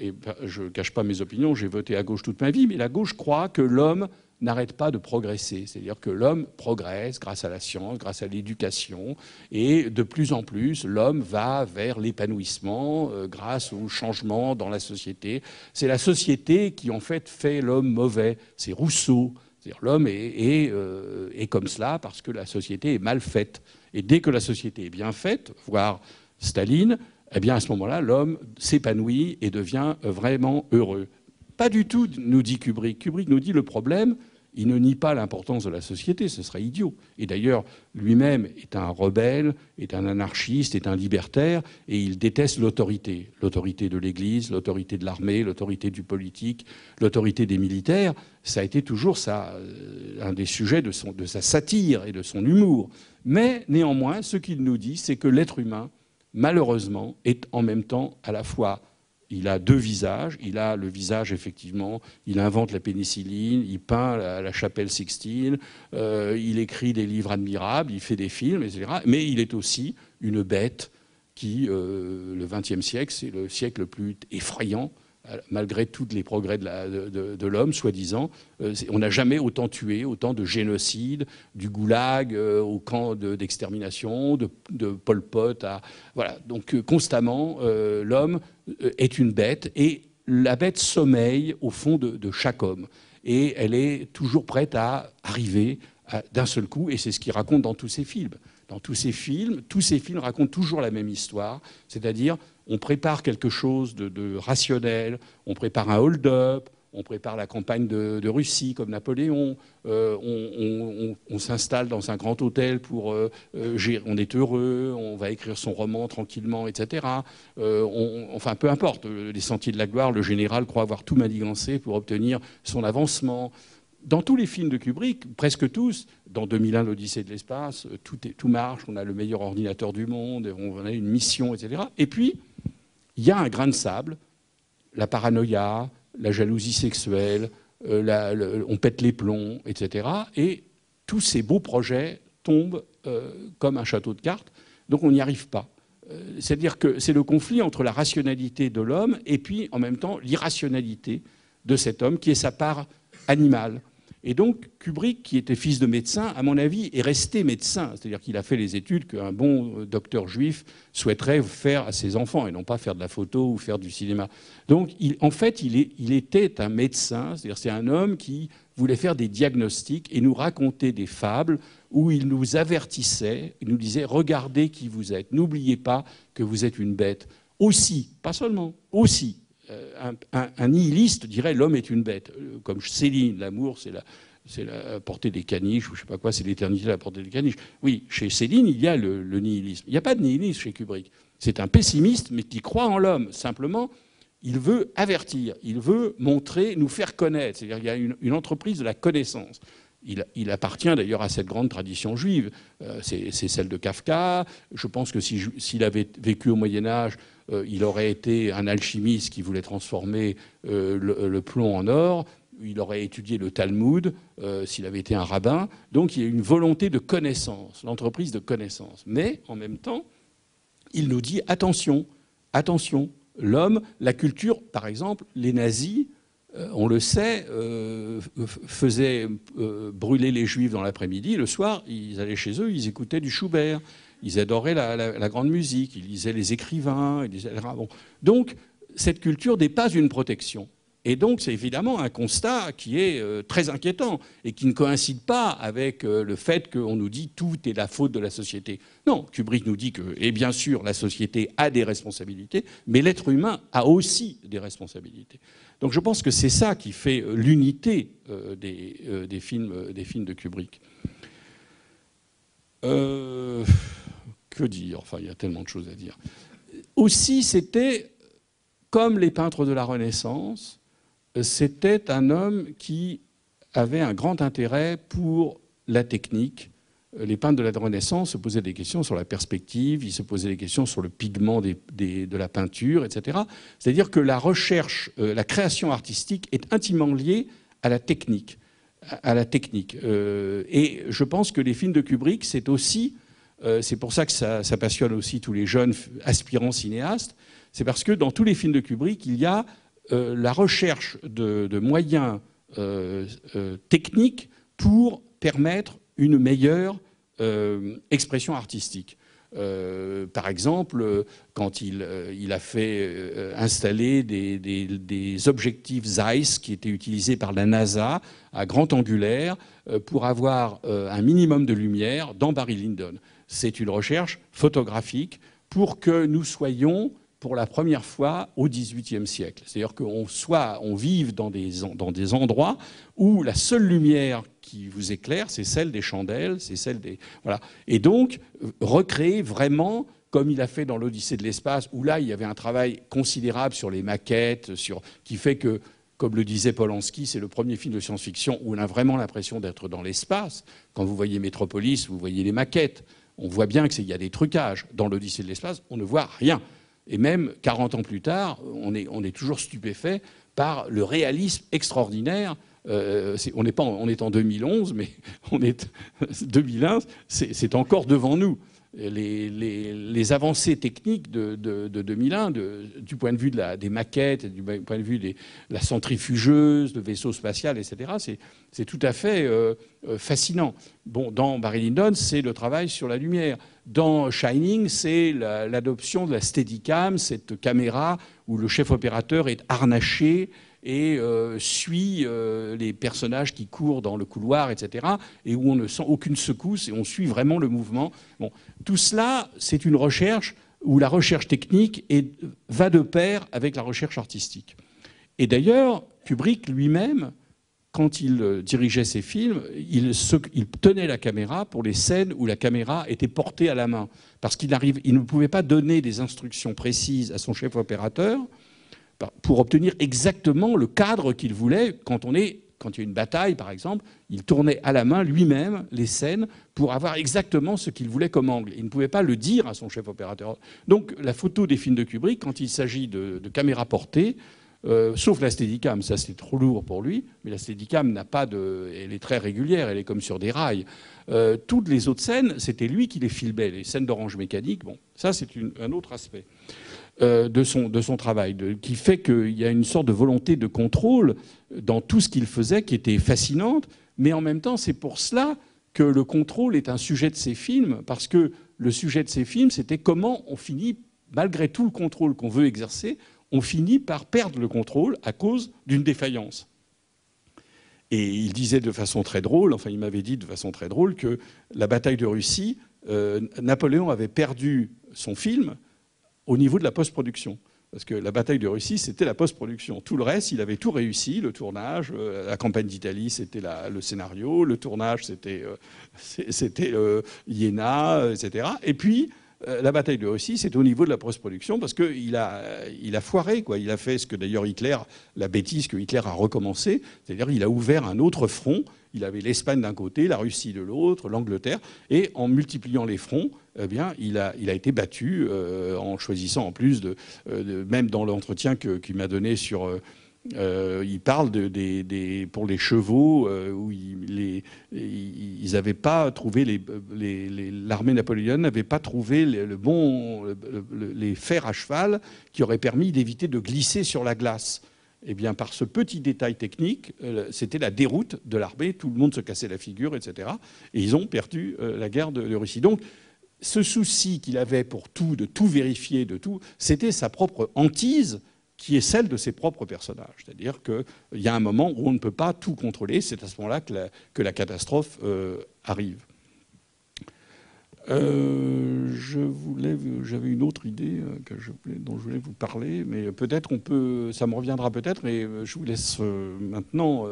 et je ne cache pas mes opinions, j'ai voté à gauche toute ma vie, mais la gauche croit que l'homme n'arrête pas de progresser. C'est-à-dire que l'homme progresse grâce à la science, grâce à l'éducation, et de plus en plus, l'homme va vers l'épanouissement grâce au changement dans la société. C'est la société qui, en fait l'homme mauvais. C'est Rousseau. C'est-à-dire l'homme est comme cela parce que la société est mal faite. Et dès que la société est bien faite, voire Staline, eh bien à ce moment-là, l'homme s'épanouit et devient vraiment heureux. Pas du tout, nous dit Kubrick. Kubrick nous dit le problème, il ne nie pas l'importance de la société, ce serait idiot. Et d'ailleurs, lui-même est un rebelle, est un anarchiste, est un libertaire, et il déteste l'autorité. L'autorité de l'Église, l'autorité de l'armée, l'autorité du politique, l'autorité des militaires. Ça a été toujours un des sujets de sa satire et de son humour. Mais néanmoins, ce qu'il nous dit, c'est que l'être humain, malheureusement, est en même temps à la fois... Il a deux visages. Il a le visage, effectivement, il invente la pénicilline, il peint la chapelle Sixtine, il écrit des livres admirables, il fait des films, etc. Mais il est aussi une bête qui, le XXe siècle, c'est le siècle le plus effrayant, malgré tous les progrès de l'homme, soi-disant. On n'a jamais autant tué, autant de génocides, du goulag au camp d'extermination, de Pol Pot. Voilà. Donc constamment, l'homme est une bête, et la bête sommeille au fond de chaque homme. Et elle est toujours prête à arriver d'un seul coup, et c'est ce qu'il raconte dans tous ses films. Dans tous ces films racontent toujours la même histoire, c'est-à-dire on prépare quelque chose de rationnel, on prépare un hold-up, on prépare la campagne de Russie comme Napoléon, on s'installe dans un grand hôtel pour gérer, on est heureux, on va écrire son roman tranquillement, etc. Enfin, peu importe, les Sentiers de la Gloire, le général croit avoir tout manigancé pour obtenir son avancement. Dans tous les films de Kubrick, presque tous, dans 2001, l'Odyssée de l'espace, tout marche, on a le meilleur ordinateur du monde, on a une mission, etc. Et puis, il y a un grain de sable, la paranoïa, la jalousie sexuelle, on pète les plombs, etc. Et tous ces beaux projets tombent comme un château de cartes, donc on n'y arrive pas. C'est-à-dire que c'est le conflit entre la rationalité de l'homme et puis, en même temps, l'irrationalité de cet homme qui est sa part animale. Et donc, Kubrick, qui était fils de médecin, à mon avis, est resté médecin. C'est-à-dire qu'il a fait les études qu'un bon docteur juif souhaiterait faire à ses enfants, et non pas faire de la photo ou faire du cinéma. Donc, en fait, il était un médecin, c'est-à-dire c'est un homme qui voulait faire des diagnostics et nous raconter des fables où il nous avertissait, il nous disait « Regardez qui vous êtes, n'oubliez pas que vous êtes une bête. » Aussi, pas seulement, aussi. Un nihiliste dirait l'homme est une bête. Comme Céline, l'amour, c'est la portée des caniches, ou je ne sais pas quoi, c'est l'éternité de la portée des caniches. Oui, chez Céline, il y a le nihilisme. Il n'y a pas de nihilisme chez Kubrick. C'est un pessimiste, mais qui croit en l'homme. Simplement, il veut avertir, il veut montrer, nous faire connaître. C'est-à-dire qu'il y a une entreprise de la connaissance. Il appartient d'ailleurs à cette grande tradition juive. C'est celle de Kafka. Je pense que s'il avait vécu au Moyen-Âge, il aurait été un alchimiste qui voulait transformer le plomb en or. Il aurait étudié le Talmud s'il avait été un rabbin. Donc il y a une volonté de connaissance, l'entreprise de connaissance. Mais en même temps, il nous dit attention, attention. L'homme, la culture, par exemple, les nazis, on le sait, faisaient brûler les juifs dans l'après-midi. Le soir, ils allaient chez eux, ils écoutaient du Schubert. Ils adoraient la grande musique, ils lisaient les écrivains, etc. Bon. Donc, cette culture n'est pas une protection. Et donc, c'est évidemment un constat qui est très inquiétant et qui ne coïncide pas avec le fait qu'on nous dit tout est la faute de la société. Non, Kubrick nous dit que, et bien sûr, la société a des responsabilités, mais l'être humain a aussi des responsabilités. Donc je pense que c'est ça qui fait l'unité des films de Kubrick. Que dire? Enfin, il y a tellement de choses à dire. Aussi, c'était, comme les peintres de la Renaissance, c'était un homme qui avait un grand intérêt pour la technique. Les peintres de la Renaissance se posaient des questions sur la perspective, ils se posaient des questions sur le pigment de la peinture, etc. C'est-à-dire que la recherche, la création artistique est intimement liée à la technique. Et je pense que les films de Kubrick, c'est aussi, c'est pour ça que ça passionne aussi tous les jeunes aspirants cinéastes, c'est parce que dans tous les films de Kubrick, il y a la recherche de moyens techniques pour permettre une meilleure expression artistique. Par exemple, quand il a fait installer des objectifs Zeiss qui étaient utilisés par la NASA à grand angulaire pour avoir un minimum de lumière dans Barry Lyndon. C'est une recherche photographique pour que nous soyons pour la première fois au XVIIIe siècle. C'est-à-dire qu'on vive dans des endroits où la seule lumière qui vous éclaire, c'est celle des chandelles, c'est celle des... Voilà. Et donc, recréer vraiment, comme il a fait dans l'Odyssée de l'espace, où là, il y avait un travail considérable sur les maquettes, qui fait que, comme le disait Polanski, c'est le premier film de science-fiction où on a vraiment l'impression d'être dans l'espace. Quand vous voyez Métropolis, vous voyez les maquettes. On voit bien qu'il y a des trucages. Dans l'Odyssée de l'espace, on ne voit rien. Et même 40 ans plus tard, on est toujours stupéfait par le réalisme extraordinaire. On est en 2011, mais 2001, c'est encore devant nous. Les avancées techniques de 2001, du point de vue des maquettes, du point de vue de la centrifugeuse, le vaisseau spatial, etc., c'est tout à fait fascinant. Bon, dans Barry Lyndon, c'est le travail sur la lumière. Dans Shining, c'est l'adoption de la Steadicam, cette caméra où le chef opérateur est harnaché et suit les personnages qui courent dans le couloir, etc., et où on ne sent aucune secousse et on suit vraiment le mouvement. Bon, tout cela, c'est une recherche où la recherche technique va de pair avec la recherche artistique. Et d'ailleurs, Kubrick lui-même, quand il dirigeait ses films, il tenait la caméra pour les scènes où la caméra était portée à la main. Parce qu'il ne pouvait pas donner des instructions précises à son chef opérateur pour obtenir exactement le cadre qu'il voulait. Quand il y a une bataille, par exemple, il tournait à la main lui-même les scènes pour avoir exactement ce qu'il voulait comme angle. Il ne pouvait pas le dire à son chef opérateur. Donc la photo des films de Kubrick, quand il s'agit de caméra portée, sauf la Steadicam, ça c'est trop lourd pour lui, mais la Steadicam elle est très régulière, elle est comme sur des rails. Toutes les autres scènes, c'était lui qui les filmait, les scènes d'Orange Mécanique, bon, ça c'est un autre aspect de son travail, qui fait qu'il y a une sorte de volonté de contrôle dans tout ce qu'il faisait qui était fascinante, mais en même temps c'est pour cela que le contrôle est un sujet de ses films, parce que le sujet de ses films, c'était comment on finit, malgré tout le contrôle qu'on veut exercer, on finit par perdre le contrôle à cause d'une défaillance. Et il disait de façon très drôle, enfin il m'avait dit de façon très drôle, que la bataille de Russie, Napoléon avait perdu son film au niveau de la post-production. Parce que la bataille de Russie, c'était la post-production. Tout le reste, il avait tout réussi, le tournage, la campagne d'Italie, c'était le scénario, le tournage, c'était Iéna, etc. Et puis, la bataille de Russie, c'est au niveau de la post-production parce qu'il a foiré, quoi. Il a fait ce que d'ailleurs la bêtise que Hitler a recommencé, c'est-à-dire il a ouvert un autre front. Il avait l'Espagne d'un côté, la Russie de l'autre, l'Angleterre, et en multipliant les fronts, eh bien, il a été battu en choisissant en plus même dans l'entretien qu'il m'a donné sur. Il parle pour les chevaux où ils n'avaient pas trouvé l'armée napoléonienne n'avait pas trouvé les fers à cheval qui auraient permis d'éviter de glisser sur la glace. Eh bien, par ce petit détail technique, c'était la déroute de l'armée. Tout le monde se cassait la figure, etc. Et ils ont perdu la guerre de Russie. Donc, ce souci qu'il avait pour tout, de tout vérifier, c'était sa propre hantise qui est celle de ses propres personnages. C'est-à-dire qu'il y a un moment où on ne peut pas tout contrôler, c'est à ce moment-là que la catastrophe arrive. J'avais une autre idée dont je voulais vous parler, mais peut-être ça me reviendra peut-être, mais je vous laisse maintenant.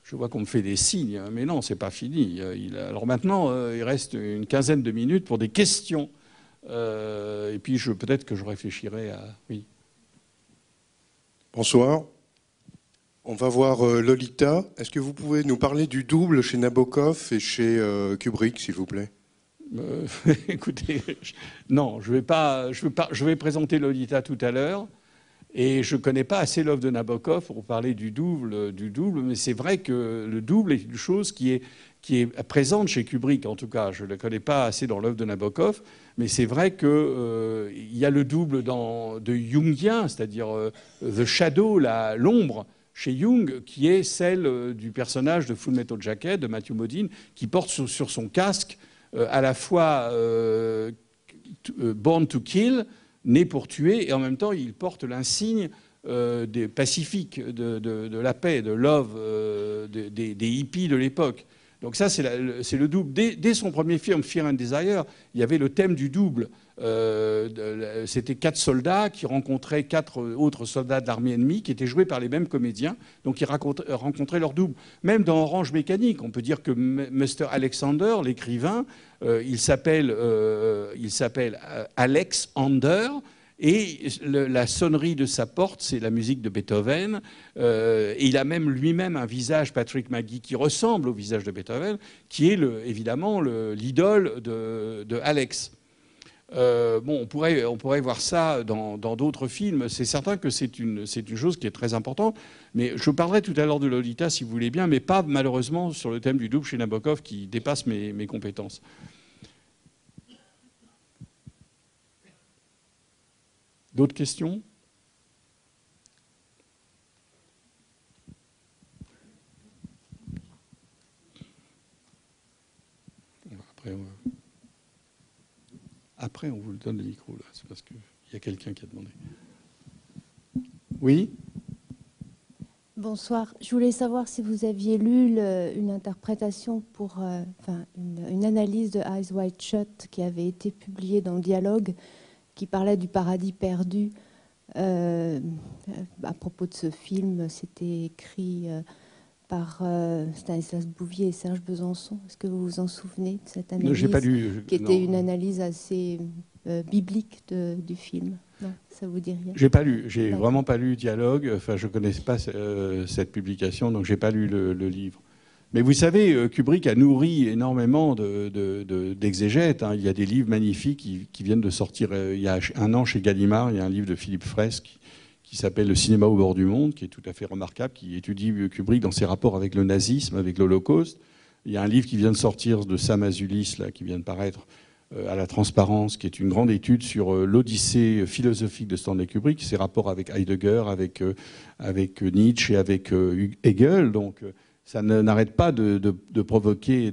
Je vois qu'on me fait des signes, mais non, c'est pas fini. Alors maintenant, il reste une quinzaine de minutes pour des questions. Et puis peut-être que je réfléchirai à... Oui. Bonsoir. On va voir Lolita. Est-ce que vous pouvez nous parler du double chez Nabokov et chez Kubrick, s'il vous plaît? Écoutez, non, je vais présenter Lolita tout à l'heure, et je ne connais pas assez l'œuvre de Nabokov pour parler du double, mais c'est vrai que le double est une chose qui est présente chez Kubrick, en tout cas. Je ne le connais pas assez dans l'œuvre de Nabokov, mais c'est vrai qu'il y a le double de Jungien, c'est-à-dire The Shadow, l'ombre, chez Jung, qui est celle du personnage de Full Metal Jacket, de Matthew Modine, qui porte sur son casque à la fois Born to Kill, né pour tuer, et en même temps il porte l'insigne des pacifiques, de la paix, de love, des hippies de l'époque. Donc ça, c'est le double. Dès son premier film, Fear and Desire, il y avait le thème du double. C'était 4 soldats qui rencontraient 4 autres soldats de l'armée ennemie qui étaient joués par les mêmes comédiens, donc ils rencontraient leur double. Même dans Orange Mécanique, on peut dire que Mr. Alexander, l'écrivain, il s'appelle Alex Ander, et la sonnerie de sa porte, c'est la musique de Beethoven. Et il a même lui-même un visage, Patrick Magee, qui ressemble au visage de Beethoven, qui est évidemment l'idole de Alex. Bon, on pourrait voir ça dans d'autres films. C'est certain que c'est une chose qui est très importante. Mais je parlerai tout à l'heure de Lolita, si vous voulez bien, mais pas malheureusement sur le thème du double chez Nabokov, qui dépasse mes compétences. D'autres questions ? Après, on vous le donne le micro, là. C'est parce qu'il y a quelqu'un qui a demandé. Oui ? Bonsoir. Je voulais savoir si vous aviez lu une interprétation une analyse de Eyes Wide Shut qui avait été publiée dans Dialogue, qui parlait du paradis perdu. À propos de ce film, c'était écrit par Stanislas Bouvier et Serge Besançon. Est-ce que vous vous en souvenez de cette analyse? J'ai pas lu. Qui était une analyse assez biblique du film. Non, ça vous dit rien? J'ai pas lu. J'ai vraiment pas lu Dialogue. Enfin, je connaissais pas cette publication, donc j'ai pas lu le livre. Mais vous savez, Kubrick a nourri énormément d'exégètes. Il y a des livres magnifiques qui viennent de sortir il y a un an chez Gallimard. Il y a un livre de Philippe Fraisse qui s'appelle Le cinéma au bord du monde, qui est tout à fait remarquable, qui étudie Kubrick dans ses rapports avec le nazisme, avec l'Holocauste. Il y a un livre qui vient de sortir de Sam Azulis, là, qui vient de paraître à la Transparence, qui est une grande étude sur l'odyssée philosophique de Stanley Kubrick, ses rapports avec Heidegger, avec Nietzsche et avec Hegel. Donc ça n'arrête pas de provoquer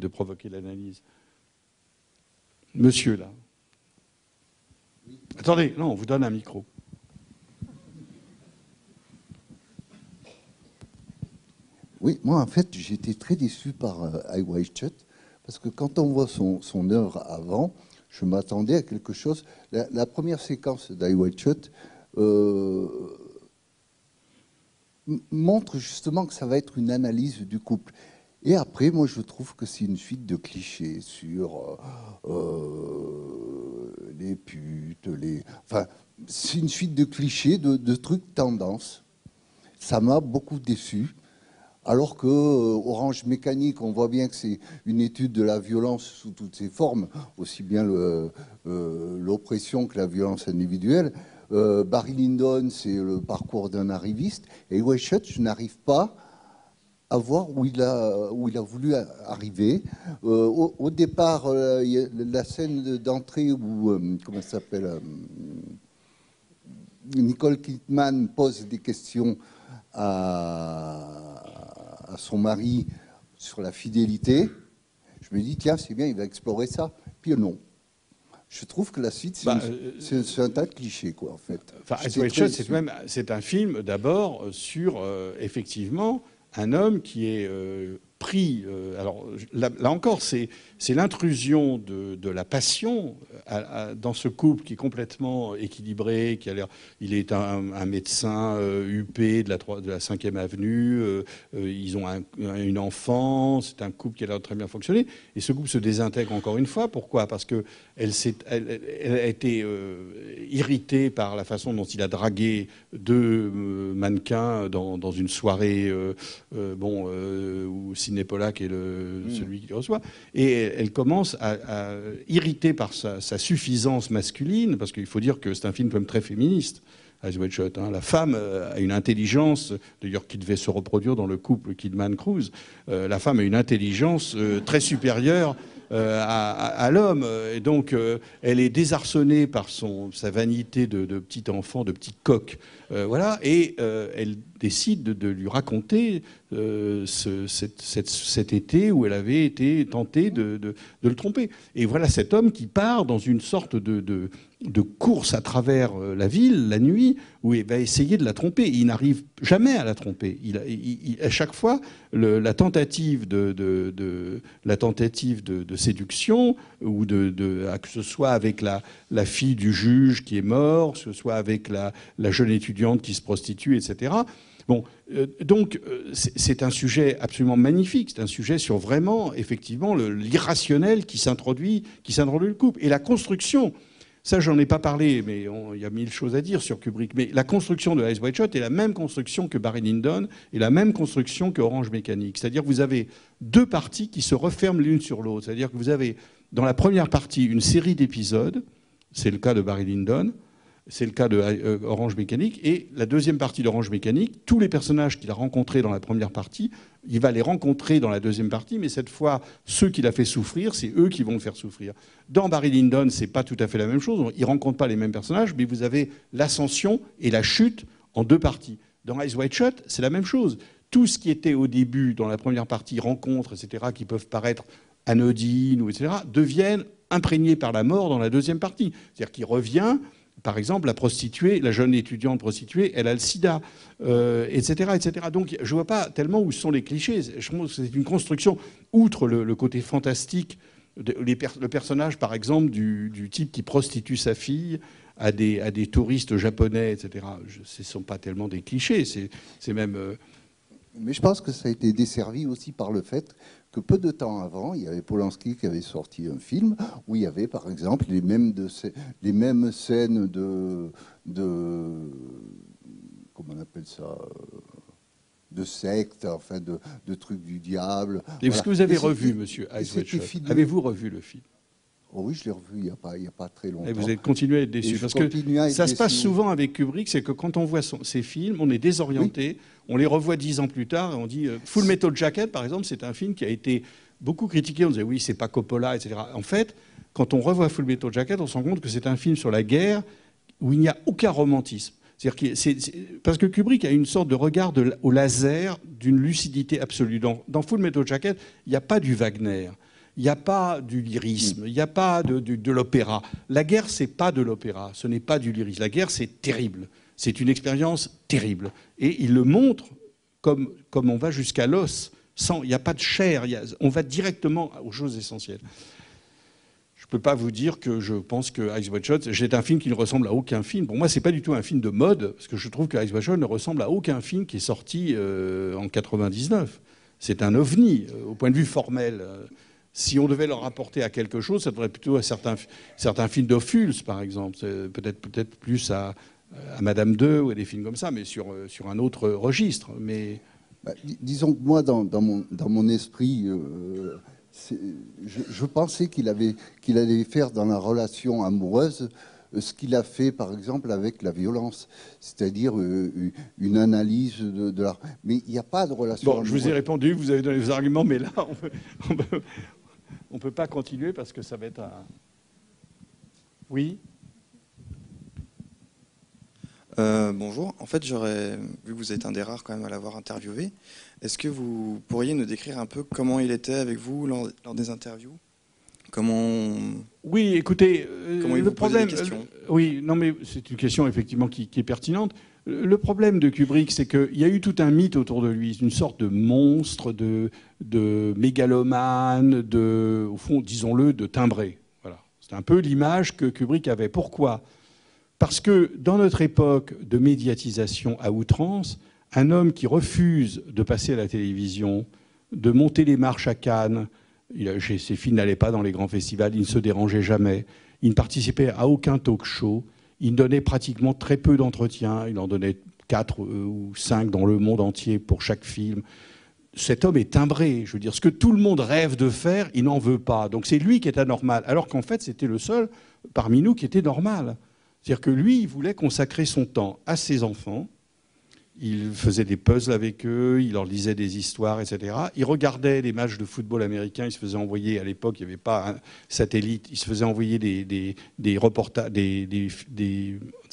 l'analyse. Monsieur, là. Attendez, non, on vous donne un micro. Oui, moi, en fait, j'étais très déçu par Eyes Wide Shut, parce que quand on voit son œuvre avant, je m'attendais à quelque chose. La première séquence d'Eyes Wide Shut montre justement que ça va être une analyse du couple. Et après, moi, je trouve que c'est une suite de clichés sur les putes, Enfin, c'est une suite de clichés, de trucs tendance. Ça m'a beaucoup déçu. Alors que Orange Mécanique, on voit bien que c'est une étude de la violence sous toutes ses formes, aussi bien l'oppression que la violence individuelle. Barry Lyndon, c'est le parcours d'un arriviste. Et Wide Shut, je n'arrive pas à voir où il a voulu arriver. Au départ, il y a la scène d'entrée où, comment ça s'appelle, Nicole Kidman pose des questions à son mari sur la fidélité. Je me dis, tiens, c'est bien, il va explorer ça. Puis non. Je trouve que la suite, c'est un tas de clichés, quoi, en fait. Enfin, Eyes Wide Shut, c'est un film d'abord sur effectivement un homme qui est pris. Alors là encore, c'est l'intrusion de la passion dans ce couple qui est complètement équilibré, qui a l'air. Il est un médecin huppé de la 5e avenue. Ils ont une enfant. C'est un couple qui a l'air de très bien fonctionner. Et ce couple se désintègre encore une fois. Pourquoi? Parce que elle a été irritée par la façon dont il a dragué deux mannequins dans une soirée où Sidney Pollack est celui qui les reçoit. Et elle commence à irriter par sa suffisance masculine, parce qu'il faut dire que c'est un film quand même très féministe. Eyes Wide Shut, hein. La femme a une intelligence, d'ailleurs qui devait se reproduire dans le couple Kidman-Cruise. La femme a une intelligence très supérieure à l'homme. Et donc, elle est désarçonnée par sa vanité de petit enfant, de petit coq. Voilà. Et elle décide de lui raconter cet été où elle avait été tentée de le tromper. Et voilà cet homme qui part dans une sorte de course à travers la ville, la nuit, où il va essayer de la tromper. Il n'arrive jamais à la tromper. À chaque fois, la tentative de séduction, ou que ce soit avec la fille du juge qui est mort, que ce soit avec la jeune étudiante qui se prostitue, etc. Bon, donc c'est un sujet absolument magnifique. C'est un sujet sur vraiment, effectivement, l'irrationnel qui s'introduit le couple. Et la construction, ça j'en ai pas parlé, mais il y a mille choses à dire sur Kubrick. Mais la construction de Eyes Wide Shut est la même construction que Barry Lyndon et la même construction que Orange Mécanique. C'est-à-dire que vous avez deux parties qui se referment l'une sur l'autre. C'est-à-dire que vous avez, dans la première partie, une série d'épisodes. C'est le cas de Barry Lyndon. C'est le cas de Orange Mécanique. Et la deuxième partie d'Orange Mécanique, tous les personnages qu'il a rencontrés dans la première partie, il va les rencontrer dans la deuxième partie, mais cette fois, ceux qu'il a fait souffrir, c'est eux qui vont le faire souffrir. Dans Barry Lyndon, c'est pas tout à fait la même chose. Il ne rencontre pas les mêmes personnages, mais vous avez l'ascension et la chute en deux parties. Dans Eyes Wide Shut, c'est la même chose. Tout ce qui était au début, dans la première partie, rencontres, etc., qui peuvent paraître anodines, etc., deviennent imprégnés par la mort dans la deuxième partie. C'est-à-dire qu'il revient... Par exemple, la prostituée, la jeune étudiante prostituée, elle a le sida, etc., etc. Donc, je ne vois pas tellement où sont les clichés. Je pense que c'est une construction, outre le côté fantastique, le personnage, par exemple, du type qui prostitue sa fille à des touristes japonais, etc. Ce ne sont pas tellement des clichés, c'est même... Mais je pense que ça a été desservi aussi par le fait que peu de temps avant, il y avait Polanski qui avait sorti un film où il y avait, par exemple, les mêmes scènes de comment on appelle ça, de secte, enfin de trucs du diable. Est-ce que vous avez revu, monsieur Eyes Wide Shut? Avez-vous revu le film? Oh oui, je l'ai revu il n'y a pas très longtemps. Et vous avez continué à être déçu. Parce que ça se passe souvent avec Kubrick, c'est que quand on voit ses films, on est désorienté, on les revoit 10 ans plus tard, et on dit... Full Metal Jacket, par exemple, c'est un film qui a été beaucoup critiqué. On disait, oui, c'est pas Coppola, etc. En fait, quand on revoit Full Metal Jacket, on se rend compte que c'est un film sur la guerre où il n'y a aucun romantisme. Parce que Kubrick a une sorte de regard au laser d'une lucidité absolue. Dans Full Metal Jacket, il n'y a pas du Wagner. Il n'y a pas du lyrisme, il n'y a pas de l'opéra. La guerre, c'est pas de l'opéra, ce n'est pas du lyrisme. La guerre, c'est terrible. C'est une expérience terrible. Et il le montre comme on va jusqu'à l'os. Il n'y a pas de chair, on va directement aux choses essentielles. Je ne peux pas vous dire que je pense que Eyes Wide Shut, c'est un film qui ne ressemble à aucun film. Pour moi, ce n'est pas du tout un film de mode, parce que je trouve que Eyes Wide Shut ne ressemble à aucun film qui est sorti en 99. C'est un ovni, au point de vue formel. Si on devait leur rapporter à quelque chose, ça devrait plutôt à certains films d'Ophuls, par exemple. Peut-être plus à Madame 2 ou à des films comme ça, mais sur un autre registre. Mais... disons que moi, dans mon esprit, je pensais qu'il allait faire dans la relation amoureuse ce qu'il a fait, par exemple, avec la violence, c'est-à-dire une analyse de l'art. Mais il n'y a pas de relation amoureuse. Je vous ai répondu, vous avez donné vos arguments, mais là, on peut pas continuer parce que ça va être un... Oui. Bonjour. En fait, j'aurais vu que vous êtes un des rares quand même à l'avoir interviewé. Est-ce que vous pourriez nous décrire un peu comment il était avec vous lors des interviews? Comment, Oui, écoutez, comment il le vous posait des problème... questions? Oui, non, mais c'est une question effectivement qui est pertinente. Le problème de Kubrick, c'est qu'il y a eu tout un mythe autour de lui, une sorte de monstre, de mégalomane, au fond, disons-le, de timbré. Voilà. C'est un peu l'image que Kubrick avait. Pourquoi ? Parce que dans notre époque de médiatisation à outrance, un homme qui refuse de passer à la télévision, de monter les marches à Cannes, ses films n'allaient pas dans les grands festivals, il ne se dérangeait jamais, il ne participait à aucun talk show, il donnait pratiquement très peu d'entretiens, il en donnait 4 ou 5 dans le monde entier pour chaque film. Cet homme est timbré, je veux dire, ce que tout le monde rêve de faire, il n'en veut pas. Donc c'est lui qui est anormal, alors qu'en fait c'était le seul parmi nous qui était normal. C'est-à-dire que lui, il voulait consacrer son temps à ses enfants, il faisait des puzzles avec eux, il leur lisait des histoires, etc. Il regardait les matchs de football américain, il se faisait envoyer, à l'époque, il n'y avait pas un satellite, il se faisait envoyer des reportages, des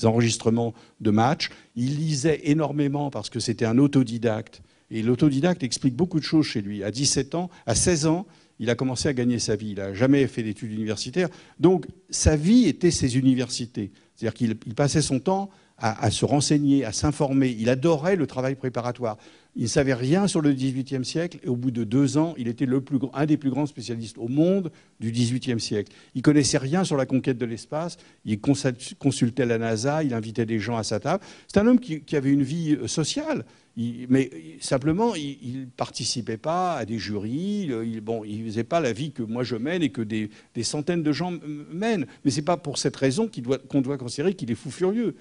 enregistrements de matchs. Il lisait énormément parce que c'était un autodidacte. Et l'autodidacte explique beaucoup de choses chez lui. À 17 ans, à 16 ans, il a commencé à gagner sa vie. Il n'a jamais fait d'études universitaires. Donc, sa vie était ses universités. C'est-à-dire qu'il passait son temps à se renseigner, à s'informer. Il adorait le travail préparatoire. Il ne savait rien sur le XVIIIe siècle et au bout de 2 ans, il était un des plus grands spécialistes au monde du XVIIIe siècle. Il ne connaissait rien sur la conquête de l'espace, il consultait la NASA, il invitait des gens à sa table. C'est un homme qui avait une vie sociale, mais simplement, il ne participait pas à des jurys, il ne faisait pas la vie que moi je mène et que des centaines de gens mènent. Mais ce n'est pas pour cette raison qu'on doit considérer qu'il est fou furieux.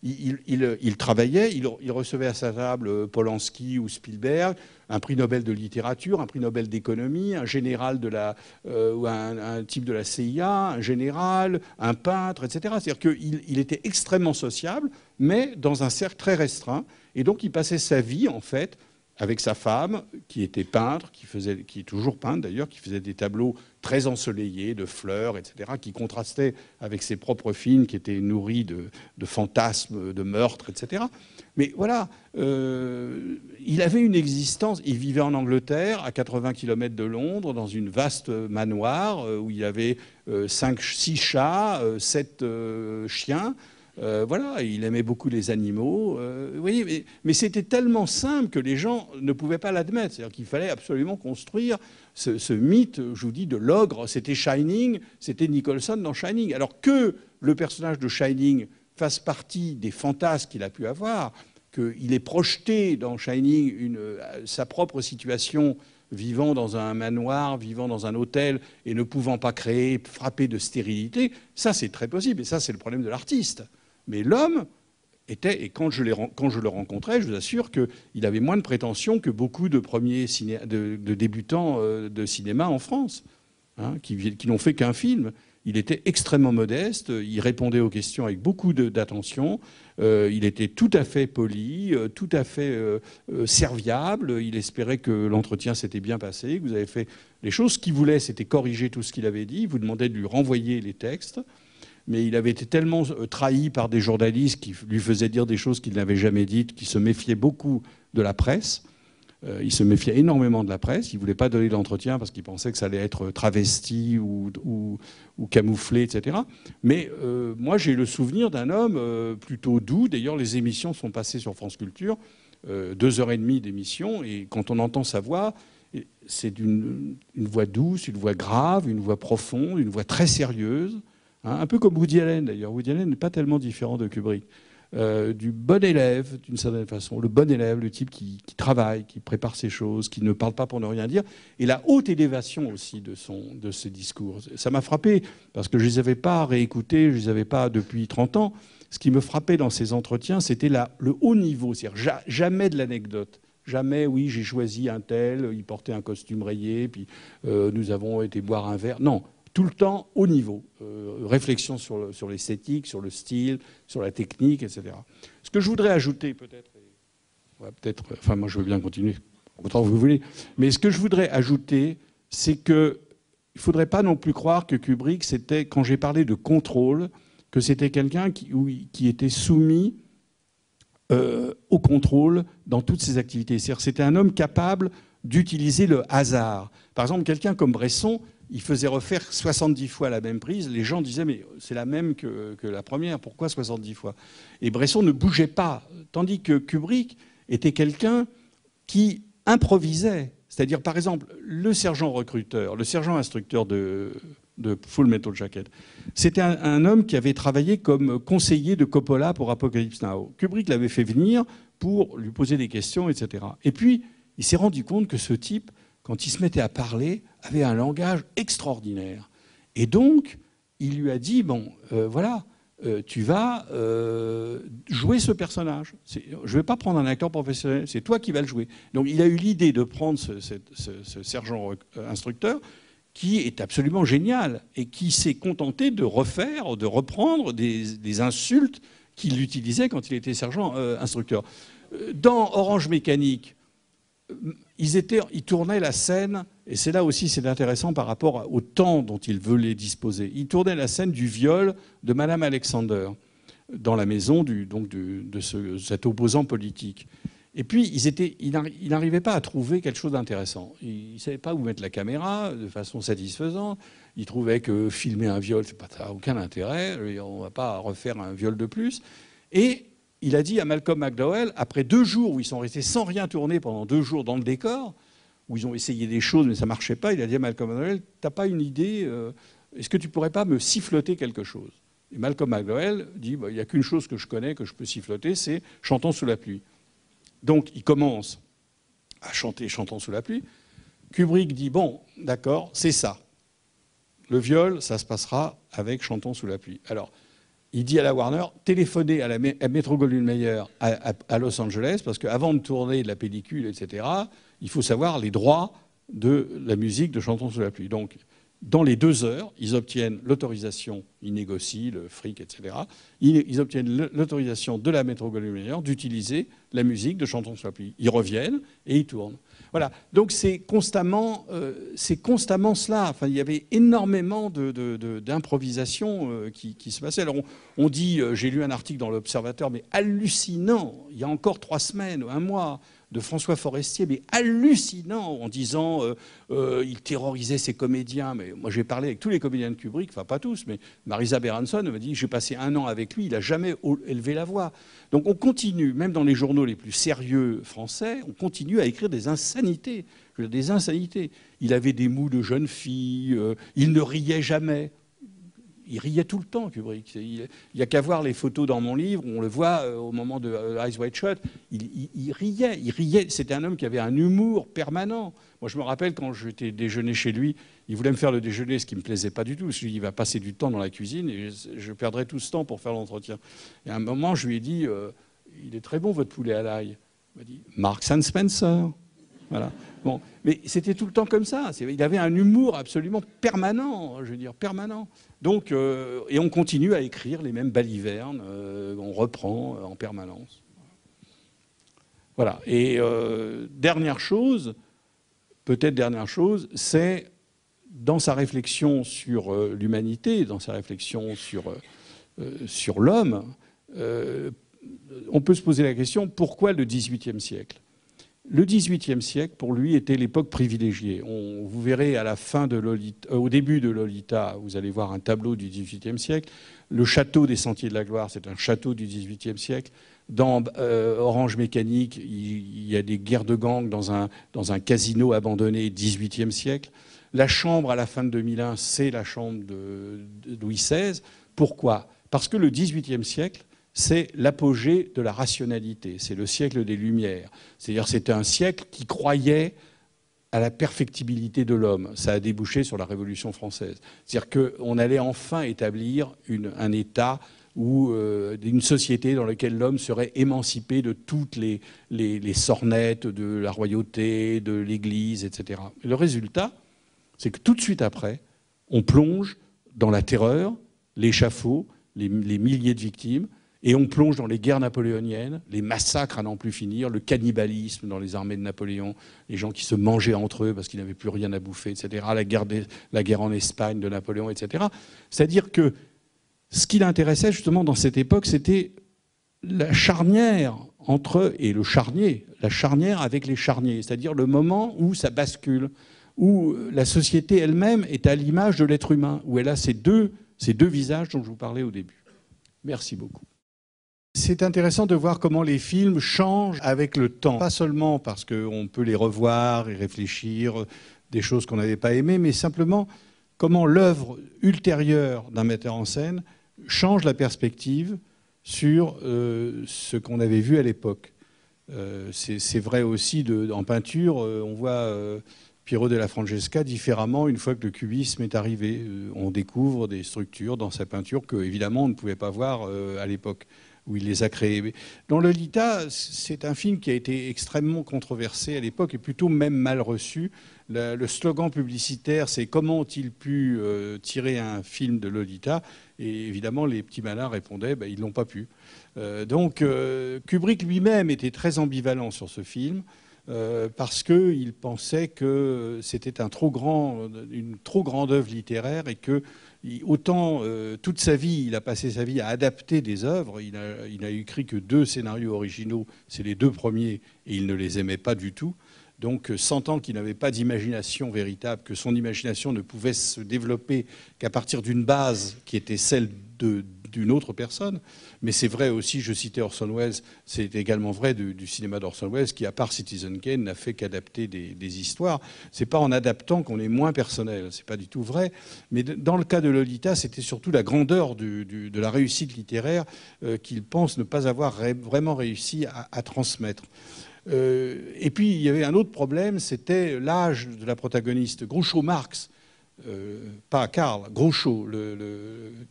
Il travaillait, il recevait à sa table Polanski ou Spielberg, un prix Nobel de littérature, un prix Nobel d'économie, un général ou un type de la CIA, un général, un peintre, etc. C'est-à-dire qu'il était extrêmement sociable, mais dans un cercle très restreint. Et donc il passait sa vie, en fait, avec sa femme, qui était peintre, qui est toujours peintre d'ailleurs, qui faisait des tableaux très ensoleillés, de fleurs, etc., qui contrastaient avec ses propres films, qui étaient nourris de fantasmes, de meurtres, etc. Mais voilà, il avait une existence. Il vivait en Angleterre, à 80 km de Londres, dans une vaste manoir, où il y avait 6 chats, 7 chiens. Voilà, il aimait beaucoup les animaux. Vous voyez, mais c'était tellement simple que les gens ne pouvaient pas l'admettre. C'est-à-dire qu'il fallait absolument construire ce mythe, je vous dis, de l'ogre. C'était Shining, c'était Nicholson dans Shining. Alors que le personnage de Shining fasse partie des fantasmes qu'il a pu avoir, qu'il ait projeté dans Shining sa propre situation, vivant dans un manoir, vivant dans un hôtel et ne pouvant pas créer, frappé de stérilité, ça c'est très possible. Et ça c'est le problème de l'artiste. Mais l'homme était, et quand je le rencontrais, je vous assure qu'il avait moins de prétentions que beaucoup de de débutants de cinéma en France, hein, qui n'ont fait qu'un film. Il était extrêmement modeste, il répondait aux questions avec beaucoup d'attention, il était tout à fait poli, tout à fait serviable, il espérait que l'entretien s'était bien passé, que vous avez fait les choses. Ce qu'il voulait, c'était corriger tout ce qu'il avait dit, il vous demandait de lui renvoyer les textes. Mais il avait été tellement trahi par des journalistes qui lui faisaient dire des choses qu'il n'avait jamais dites, qu'il se méfiait beaucoup de la presse. Il se méfiait énormément de la presse. Il ne voulait pas donner d'entretien parce qu'il pensait que ça allait être travesti ou camouflé, etc. Mais moi, j'ai le souvenir d'un homme plutôt doux. D'ailleurs, les émissions sont passées sur France Culture, 2h30 d'émission. Et quand on entend sa voix, c'est une voix douce, une voix grave, une voix profonde, une voix très sérieuse. Un peu comme Woody Allen, d'ailleurs. Woody Allen n'est pas tellement différent de Kubrick. Du bon élève, d'une certaine façon. Le bon élève, le type qui travaille, qui prépare ses choses, qui ne parle pas pour ne rien dire. Et la haute élévation aussi de ses discours. Ça m'a frappé, parce que je ne les avais pas réécoutés, je ne les avais pas depuis 30 ans. Ce qui me frappait dans ces entretiens, c'était le haut niveau. C'est-à-dire jamais de l'anecdote. Jamais, oui, j'ai choisi un tel, il portait un costume rayé, puis nous avons été boire un verre. Non. Tout le temps au niveau. Réflexion sur l'esthétique, sur le style, sur la technique, etc. Ce que je voudrais ajouter, enfin moi je veux bien continuer, autant que vous voulez, mais ce que je voudrais ajouter, c'est qu'il ne faudrait pas non plus croire que Kubrick, c'était, quand j'ai parlé de contrôle, que c'était quelqu'un qui était soumis au contrôle dans toutes ses activités. C'est-à-dire c'était un homme capable d'utiliser le hasard. Par exemple, quelqu'un comme Bresson il faisait refaire 70 fois la même prise. Les gens disaient, mais c'est la même que la première, pourquoi 70 fois? Et Bresson ne bougeait pas, tandis que Kubrick était quelqu'un qui improvisait. C'est-à-dire, par exemple, le sergent recruteur, le sergent instructeur de Full Metal Jacket, c'était un homme qui avait travaillé comme conseiller de Coppola pour Apocalypse Now. Kubrick l'avait fait venir pour lui poser des questions, etc. Et puis, il s'est rendu compte que ce type, quand il se mettait à parler, avait un langage extraordinaire. Et donc, il lui a dit, bon, voilà, tu vas jouer ce personnage. Je ne vais pas prendre un acteur professionnel, c'est toi qui vas le jouer. Donc, il a eu l'idée de prendre ce sergent instructeur, qui est absolument génial, et qui s'est contenté de reprendre des insultes qu'il utilisait quand il était sergent instructeur. Dans Orange Mécanique, ils tournaient la scène, et c'est là aussi c'est intéressant par rapport au temps dont ils voulaient disposer. Ils tournaient la scène du viol de Madame Alexander dans la maison de cet opposant politique. Et puis ils n'arrivaient pas à trouver quelque chose d'intéressant. Ils ne savaient pas où mettre la caméra de façon satisfaisante. Ils trouvaient que filmer un viol, ça n'a aucun intérêt. On ne va pas refaire un viol de plus. Et il a dit à Malcolm McDowell, après 2 jours où ils sont restés sans rien tourner pendant 2 jours dans le décor, où ils ont essayé des choses mais ça ne marchait pas, il a dit à Malcolm McDowell, t'as pas une idée, est-ce que tu pourrais pas me siffloter quelque chose? Et Malcolm McDowell dit, bah, il n'y a qu'une chose que je connais, que je peux siffloter, c'est Chantons sous la pluie. Donc il commence à chanter Chantons sous la pluie. Kubrick dit, bon, d'accord, c'est ça. Le viol, ça se passera avec Chantons sous la pluie. Alors, il dit à la Warner, téléphonez à Metro-Goldwyn-Mayer à Los Angeles, parce qu'avant de tourner de la pellicule, etc., il faut savoir les droits de la musique de Chantons sous la pluie. Donc, dans les 2 heures, ils obtiennent l'autorisation, ils négocient le fric, etc. Ils obtiennent l'autorisation de la Metro-Goldwyn-Mayer d'utiliser la musique de Chantons sous la pluie. Ils reviennent et ils tournent. Voilà. Donc c'est constamment cela. Enfin, il y avait énormément d'improvisation qui se passait. Alors on dit, j'ai lu un article dans l'Observateur, mais hallucinant, il y a encore 3 semaines, 1 mois, de François Forestier, mais hallucinant, en disant il terrorisait ses comédiens. Mais moi j'ai parlé avec tous les comédiens de Kubrick, enfin pas tous, mais Marisa Berenson m'a dit j'ai passé 1 an avec lui, il n'a jamais élevé la voix. Donc on continue, même dans les journaux les plus sérieux français, on continue à écrire des insanités. Je veux dire, des insanités. Il avait des mous de jeune fille, il ne riait jamais. Il riait tout le temps, Kubrick. Il n'y a qu'à voir les photos dans mon livre, on le voit au moment de Eyes Wide Shut. Il riait. C'était un homme qui avait un humour permanent. Moi, je me rappelle quand j'étais déjeuner chez lui, il voulait me faire le déjeuner, ce qui ne me plaisait pas du tout. Je lui ai dit, il va passer du temps dans la cuisine et je perdrai tout ce temps pour faire l'entretien. Et à un moment, je lui ai dit, il est très bon votre poulet à l'ail. Il m'a dit, Marks & Spencer. Voilà. Bon, mais c'était tout le temps comme ça. Il avait un humour absolument permanent, je veux dire, permanent. Donc, et on continue à écrire les mêmes balivernes, on reprend en permanence. Voilà. Et dernière chose, c'est dans sa réflexion sur l'humanité, dans sa réflexion sur l'homme, on peut se poser la question, pourquoi le XVIIIe siècle ? Le XVIIIe siècle, pour lui, était l'époque privilégiée. Vous verrez à la fin de Lolita, au début de Lolita, vous allez voir un tableau du XVIIIe siècle. Le château des Sentiers de la Gloire, c'est un château du XVIIIe siècle. Dans Orange Mécanique, il y a des guerres de gangs dans un casino abandonné XVIIIe siècle. La chambre, à la fin de 2001, c'est la chambre de Louis XVI. Pourquoi ? Parce que le XVIIIe siècle, c'est l'apogée de la rationalité, c'est le siècle des Lumières. C'est-à-dire c'était un siècle qui croyait à la perfectibilité de l'homme. Ça a débouché sur la Révolution française. C'est-à-dire qu'on allait enfin établir un État ou une société dans laquelle l'homme serait émancipé de toutes les sornettes de la royauté, de l'Église, etc. Et le résultat, c'est que tout de suite après, on plonge dans la terreur, l'échafaud, les milliers de victimes, et on plonge dans les guerres napoléoniennes, les massacres à n'en plus finir, le cannibalisme dans les armées de Napoléon, les gens qui se mangeaient entre eux parce qu'ils n'avaient plus rien à bouffer, etc. La guerre en Espagne de Napoléon, etc. C'est-à-dire que ce qui l'intéressait justement dans cette époque, c'était la charnière entre, et le charnier, la charnière avec les charniers, c'est-à-dire le moment où ça bascule, où la société elle-même est à l'image de l'être humain, où elle a ces deux visages dont je vous parlais au début. Merci beaucoup. C'est intéressant de voir comment les films changent avec le temps. Pas seulement parce qu'on peut les revoir et réfléchir, des choses qu'on n'avait pas aimées, mais simplement comment l'œuvre ultérieure d'un metteur en scène change la perspective sur ce qu'on avait vu à l'époque. C'est vrai aussi en peinture, on voit Piero della Francesca différemment une fois que le cubisme est arrivé. On découvre des structures dans sa peinture que, évidemment, on ne pouvait pas voir à l'époque où il les a créées. Dans Lolita, c'est un film qui a été extrêmement controversé à l'époque et plutôt même mal reçu. Le slogan publicitaire, c'est « Comment ont-ils pu tirer un film de Lolita ?» Et évidemment, les petits malins répondaient « Ils l'ont pas pu ». Donc Kubrick lui-même était très ambivalent sur ce film parce qu'il pensait que c'était une trop grande œuvre littéraire et que autant toute sa vie, il a passé sa vie à adapter des œuvres. Il n'a écrit que 2 scénarios originaux, c'est les 2 premiers, et il ne les aimait pas du tout. Donc, sentant qu'il n'avait pas d'imagination véritable, que son imagination ne pouvait se développer qu'à partir d'une base qui était celle d'une autre personne. Mais c'est vrai aussi, je citais Orson Welles, c'est également vrai du cinéma d'Orson Welles, qui, à part Citizen Kane, n'a fait qu'adapter des histoires. C'est pas en adaptant qu'on est moins personnel, c'est pas du tout vrai. Mais dans le cas de Lolita, c'était surtout la grandeur de la réussite littéraire qu'il pense ne pas avoir vraiment réussi à transmettre. Et puis, il y avait un autre problème, c'était l'âge de la protagoniste. Groucho Marx, pas Karl, Groucho,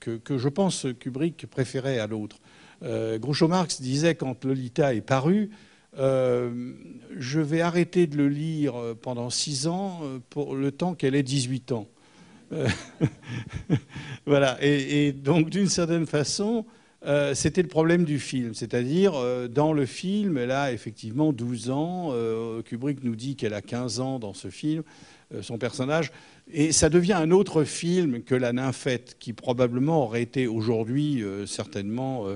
que je pense Kubrick préférait à l'autre. Groucho Marx disait, quand Lolita est paru, je vais arrêter de le lire pendant 6 ans pour le temps qu'elle ait 18 ans. Voilà. Et donc, d'une certaine façon, c'était le problème du film. C'est-à-dire, dans le film, elle a effectivement 12 ans. Kubrick nous dit qu'elle a 15 ans dans ce film, son personnage. Et ça devient un autre film que La Nymphette, qui probablement aurait été aujourd'hui, certainement,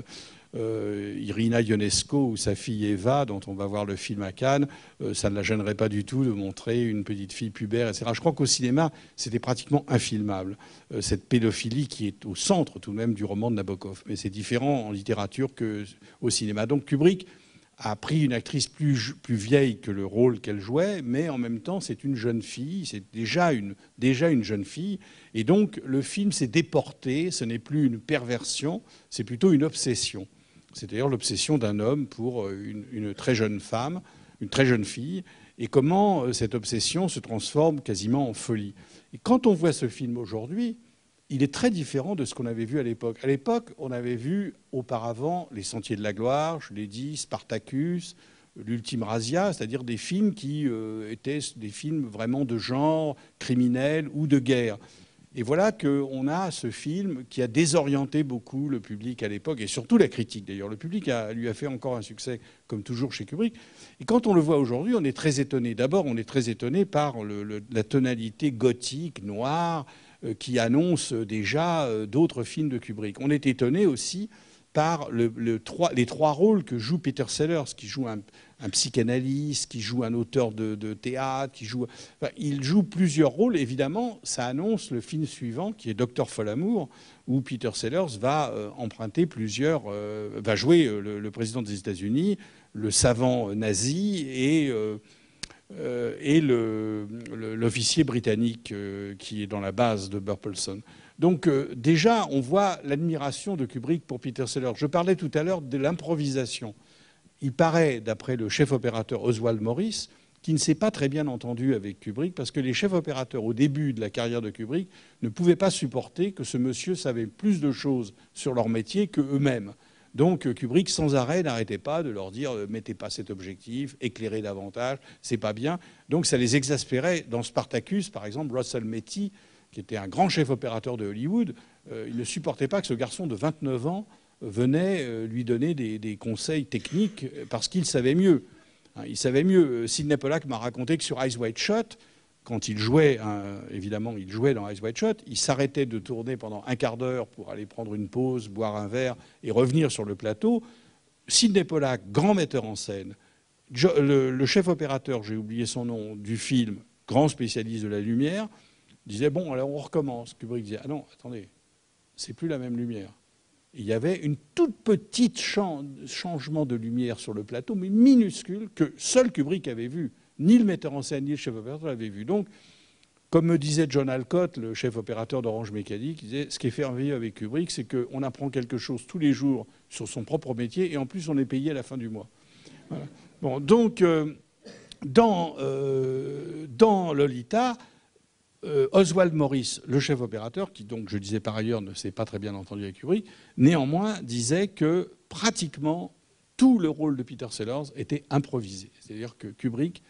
Irina Ionesco ou sa fille Eva, dont on va voir le film à Cannes. Ça ne la gênerait pas du tout de montrer une petite fille pubère, etc. Je crois qu'au cinéma, c'était pratiquement infilmable, cette pédophilie qui est au centre tout de même du roman de Nabokov. Mais c'est différent en littérature qu'au cinéma. Donc Kubrick a pris une actrice plus vieille que le rôle qu'elle jouait, mais en même temps, c'est une jeune fille, c'est déjà une jeune fille. Et donc, le film s'est déporté, ce n'est plus une perversion, c'est plutôt une obsession. C'est d'ailleurs l'obsession d'un homme pour une très jeune femme, une très jeune fille, et comment cette obsession se transforme quasiment en folie. Et quand on voit ce film aujourd'hui, il est très différent de ce qu'on avait vu à l'époque. À l'époque, on avait vu auparavant Les Sentiers de la Gloire, je l'ai dit, Spartacus, L'Ultime Razzia, c'est-à-dire des films qui étaient des films vraiment de genre criminel ou de guerre. Et voilà qu'on a ce film qui a désorienté beaucoup le public à l'époque, et surtout la critique d'ailleurs. Le public lui a fait encore un succès, comme toujours chez Kubrick. Et quand on le voit aujourd'hui, on est très étonné. D'abord, on est très étonné par la tonalité gothique, noire, qui annonce déjà d'autres films de Kubrick. On est étonné aussi par les 3 rôles que joue Peter Sellers, qui joue un psychanalyste, qui joue un auteur de théâtre, il joue plusieurs rôles. Évidemment, ça annonce le film suivant, qui est Docteur Folamour, où Peter Sellers va va jouer le président des États-Unis, le savant nazi et l'officier britannique qui est dans la base de Burpelson. Donc déjà, on voit l'admiration de Kubrick pour Peter Sellers. Je parlais tout à l'heure de l'improvisation. Il paraît, d'après le chef opérateur Oswald Morris, qui ne s'est pas très bien entendu avec Kubrick, parce que les chefs opérateurs, au début de la carrière de Kubrick, ne pouvaient pas supporter que ce monsieur savait plus de choses sur leur métier qu'eux-mêmes. Donc Kubrick, sans arrêt, n'arrêtait pas de leur dire « mettez pas cet objectif, éclairez davantage, c'est pas bien ». Donc ça les exaspérait. Dans Spartacus, par exemple, Russell Metty, qui était un grand chef opérateur de Hollywood, il ne supportait pas que ce garçon de 29 ans venait lui donner des conseils techniques parce qu'il savait mieux. Il savait mieux. Sidney Pollack m'a raconté que sur Eyes Wide Shut, quand il jouait, évidemment, il jouait dans Eyes Wide Shut, il s'arrêtait de tourner pendant un quart d'heure pour aller prendre une pause, boire un verre et revenir sur le plateau. Sidney Pollack, grand metteur en scène, le chef opérateur, j'ai oublié son nom, du film, grand spécialiste de la lumière, disait bon, alors on recommence. Kubrick disait ah non, attendez, c'est plus la même lumière. Il y avait une toute petite changement de lumière sur le plateau, mais minuscule, que seul Kubrick avait vu. Ni le metteur en scène, ni le chef opérateur l'avaient vu. Donc, comme me disait John Alcott, le chef opérateur d'Orange Mécanique, il disait ce qui est merveilleux avec Kubrick, c'est qu'on apprend quelque chose tous les jours sur son propre métier, et en plus on est payé à la fin du mois. Voilà. Bon, donc, dans Lolita, Oswald Morris, le chef opérateur, qui donc, je disais par ailleurs, ne s'est pas très bien entendu avec Kubrick, néanmoins disait que pratiquement tout le rôle de Peter Sellers était improvisé. C'est-à-dire que Kubrick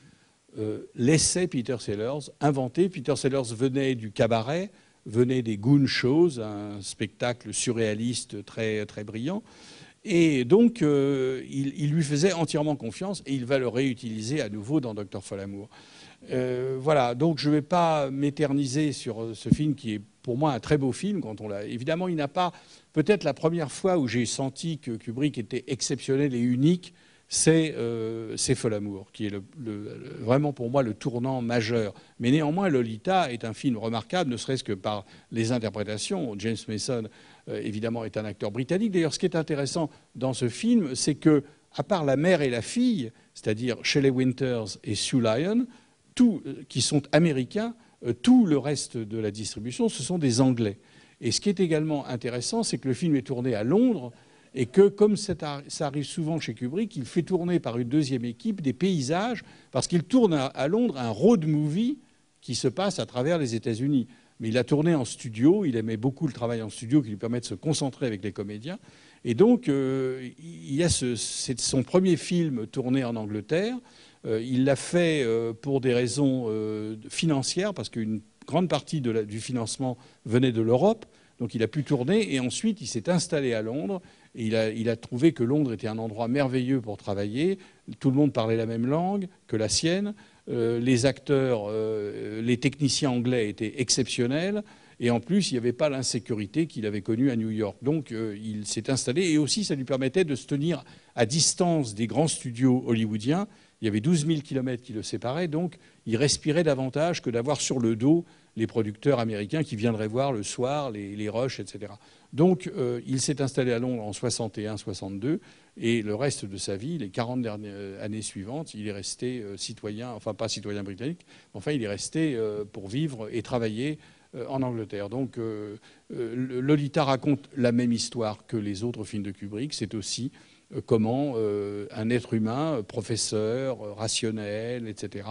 laissait Peter Sellers inventer. Peter Sellers venait du cabaret, venait des Goon Shows, un spectacle surréaliste très, très brillant. Et donc, il lui faisait entièrement confiance et il va le réutiliser à nouveau dans Dr. Folamour. Voilà, donc je ne vais pas m'éterniser sur ce film qui est pour moi un très beau film. Quand on l'a... Évidemment, il n'a pas... Peut-être la première fois où j'ai senti que Kubrick était exceptionnel et unique, c'est Folamour, qui est vraiment pour moi le tournant majeur. Mais néanmoins, Lolita est un film remarquable, ne serait-ce que par les interprétations. James Mason, évidemment, est un acteur britannique. D'ailleurs, ce qui est intéressant dans ce film, c'est que, à part la mère et la fille, c'est-à-dire Shelley Winters et Sue Lyon, qui sont américains, tout le reste de la distribution, ce sont des Anglais. Et ce qui est également intéressant, c'est que le film est tourné à Londres et que, comme ça arrive souvent chez Kubrick, il fait tourner par une deuxième équipe des paysages, parce qu'il tourne à Londres un road movie qui se passe à travers les États-Unis. Mais il a tourné en studio, il aimait beaucoup le travail en studio qui lui permet de se concentrer avec les comédiens. Et donc, c'est son premier film tourné en Angleterre. Il l'a fait pour des raisons financières, parce qu'une grande partie du financement venait de l'Europe. Donc il a pu tourner, et ensuite il s'est installé à Londres. Et il a trouvé que Londres était un endroit merveilleux pour travailler. Tout le monde parlait la même langue que la sienne. Les acteurs, les techniciens anglais étaient exceptionnels. Et en plus, il n'y avait pas l'insécurité qu'il avait connue à New York. Donc il s'est installé. Et aussi, ça lui permettait de se tenir à distance des grands studios hollywoodiens. Il y avait 12 000 kilomètres qui le séparaient. Donc il respirait davantage que d'avoir sur le dos les producteurs américains qui viendraient voir le soir, les rushs, etc. Donc il s'est installé à Londres en 61-62. Et le reste de sa vie, les 40 dernières années suivantes, il est resté citoyen, enfin pas citoyen britannique, mais enfin il est resté pour vivre et travailler en Angleterre. Donc Lolita raconte la même histoire que les autres films de Kubrick. C'est aussi comment un être humain, professeur, rationnel, etc.,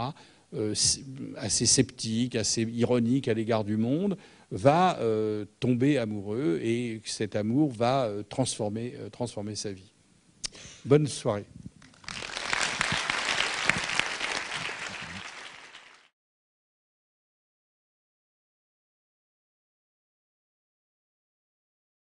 assez sceptique, assez ironique à l'égard du monde, va tomber amoureux, et cet amour va transformer sa vie. Bonne soirée.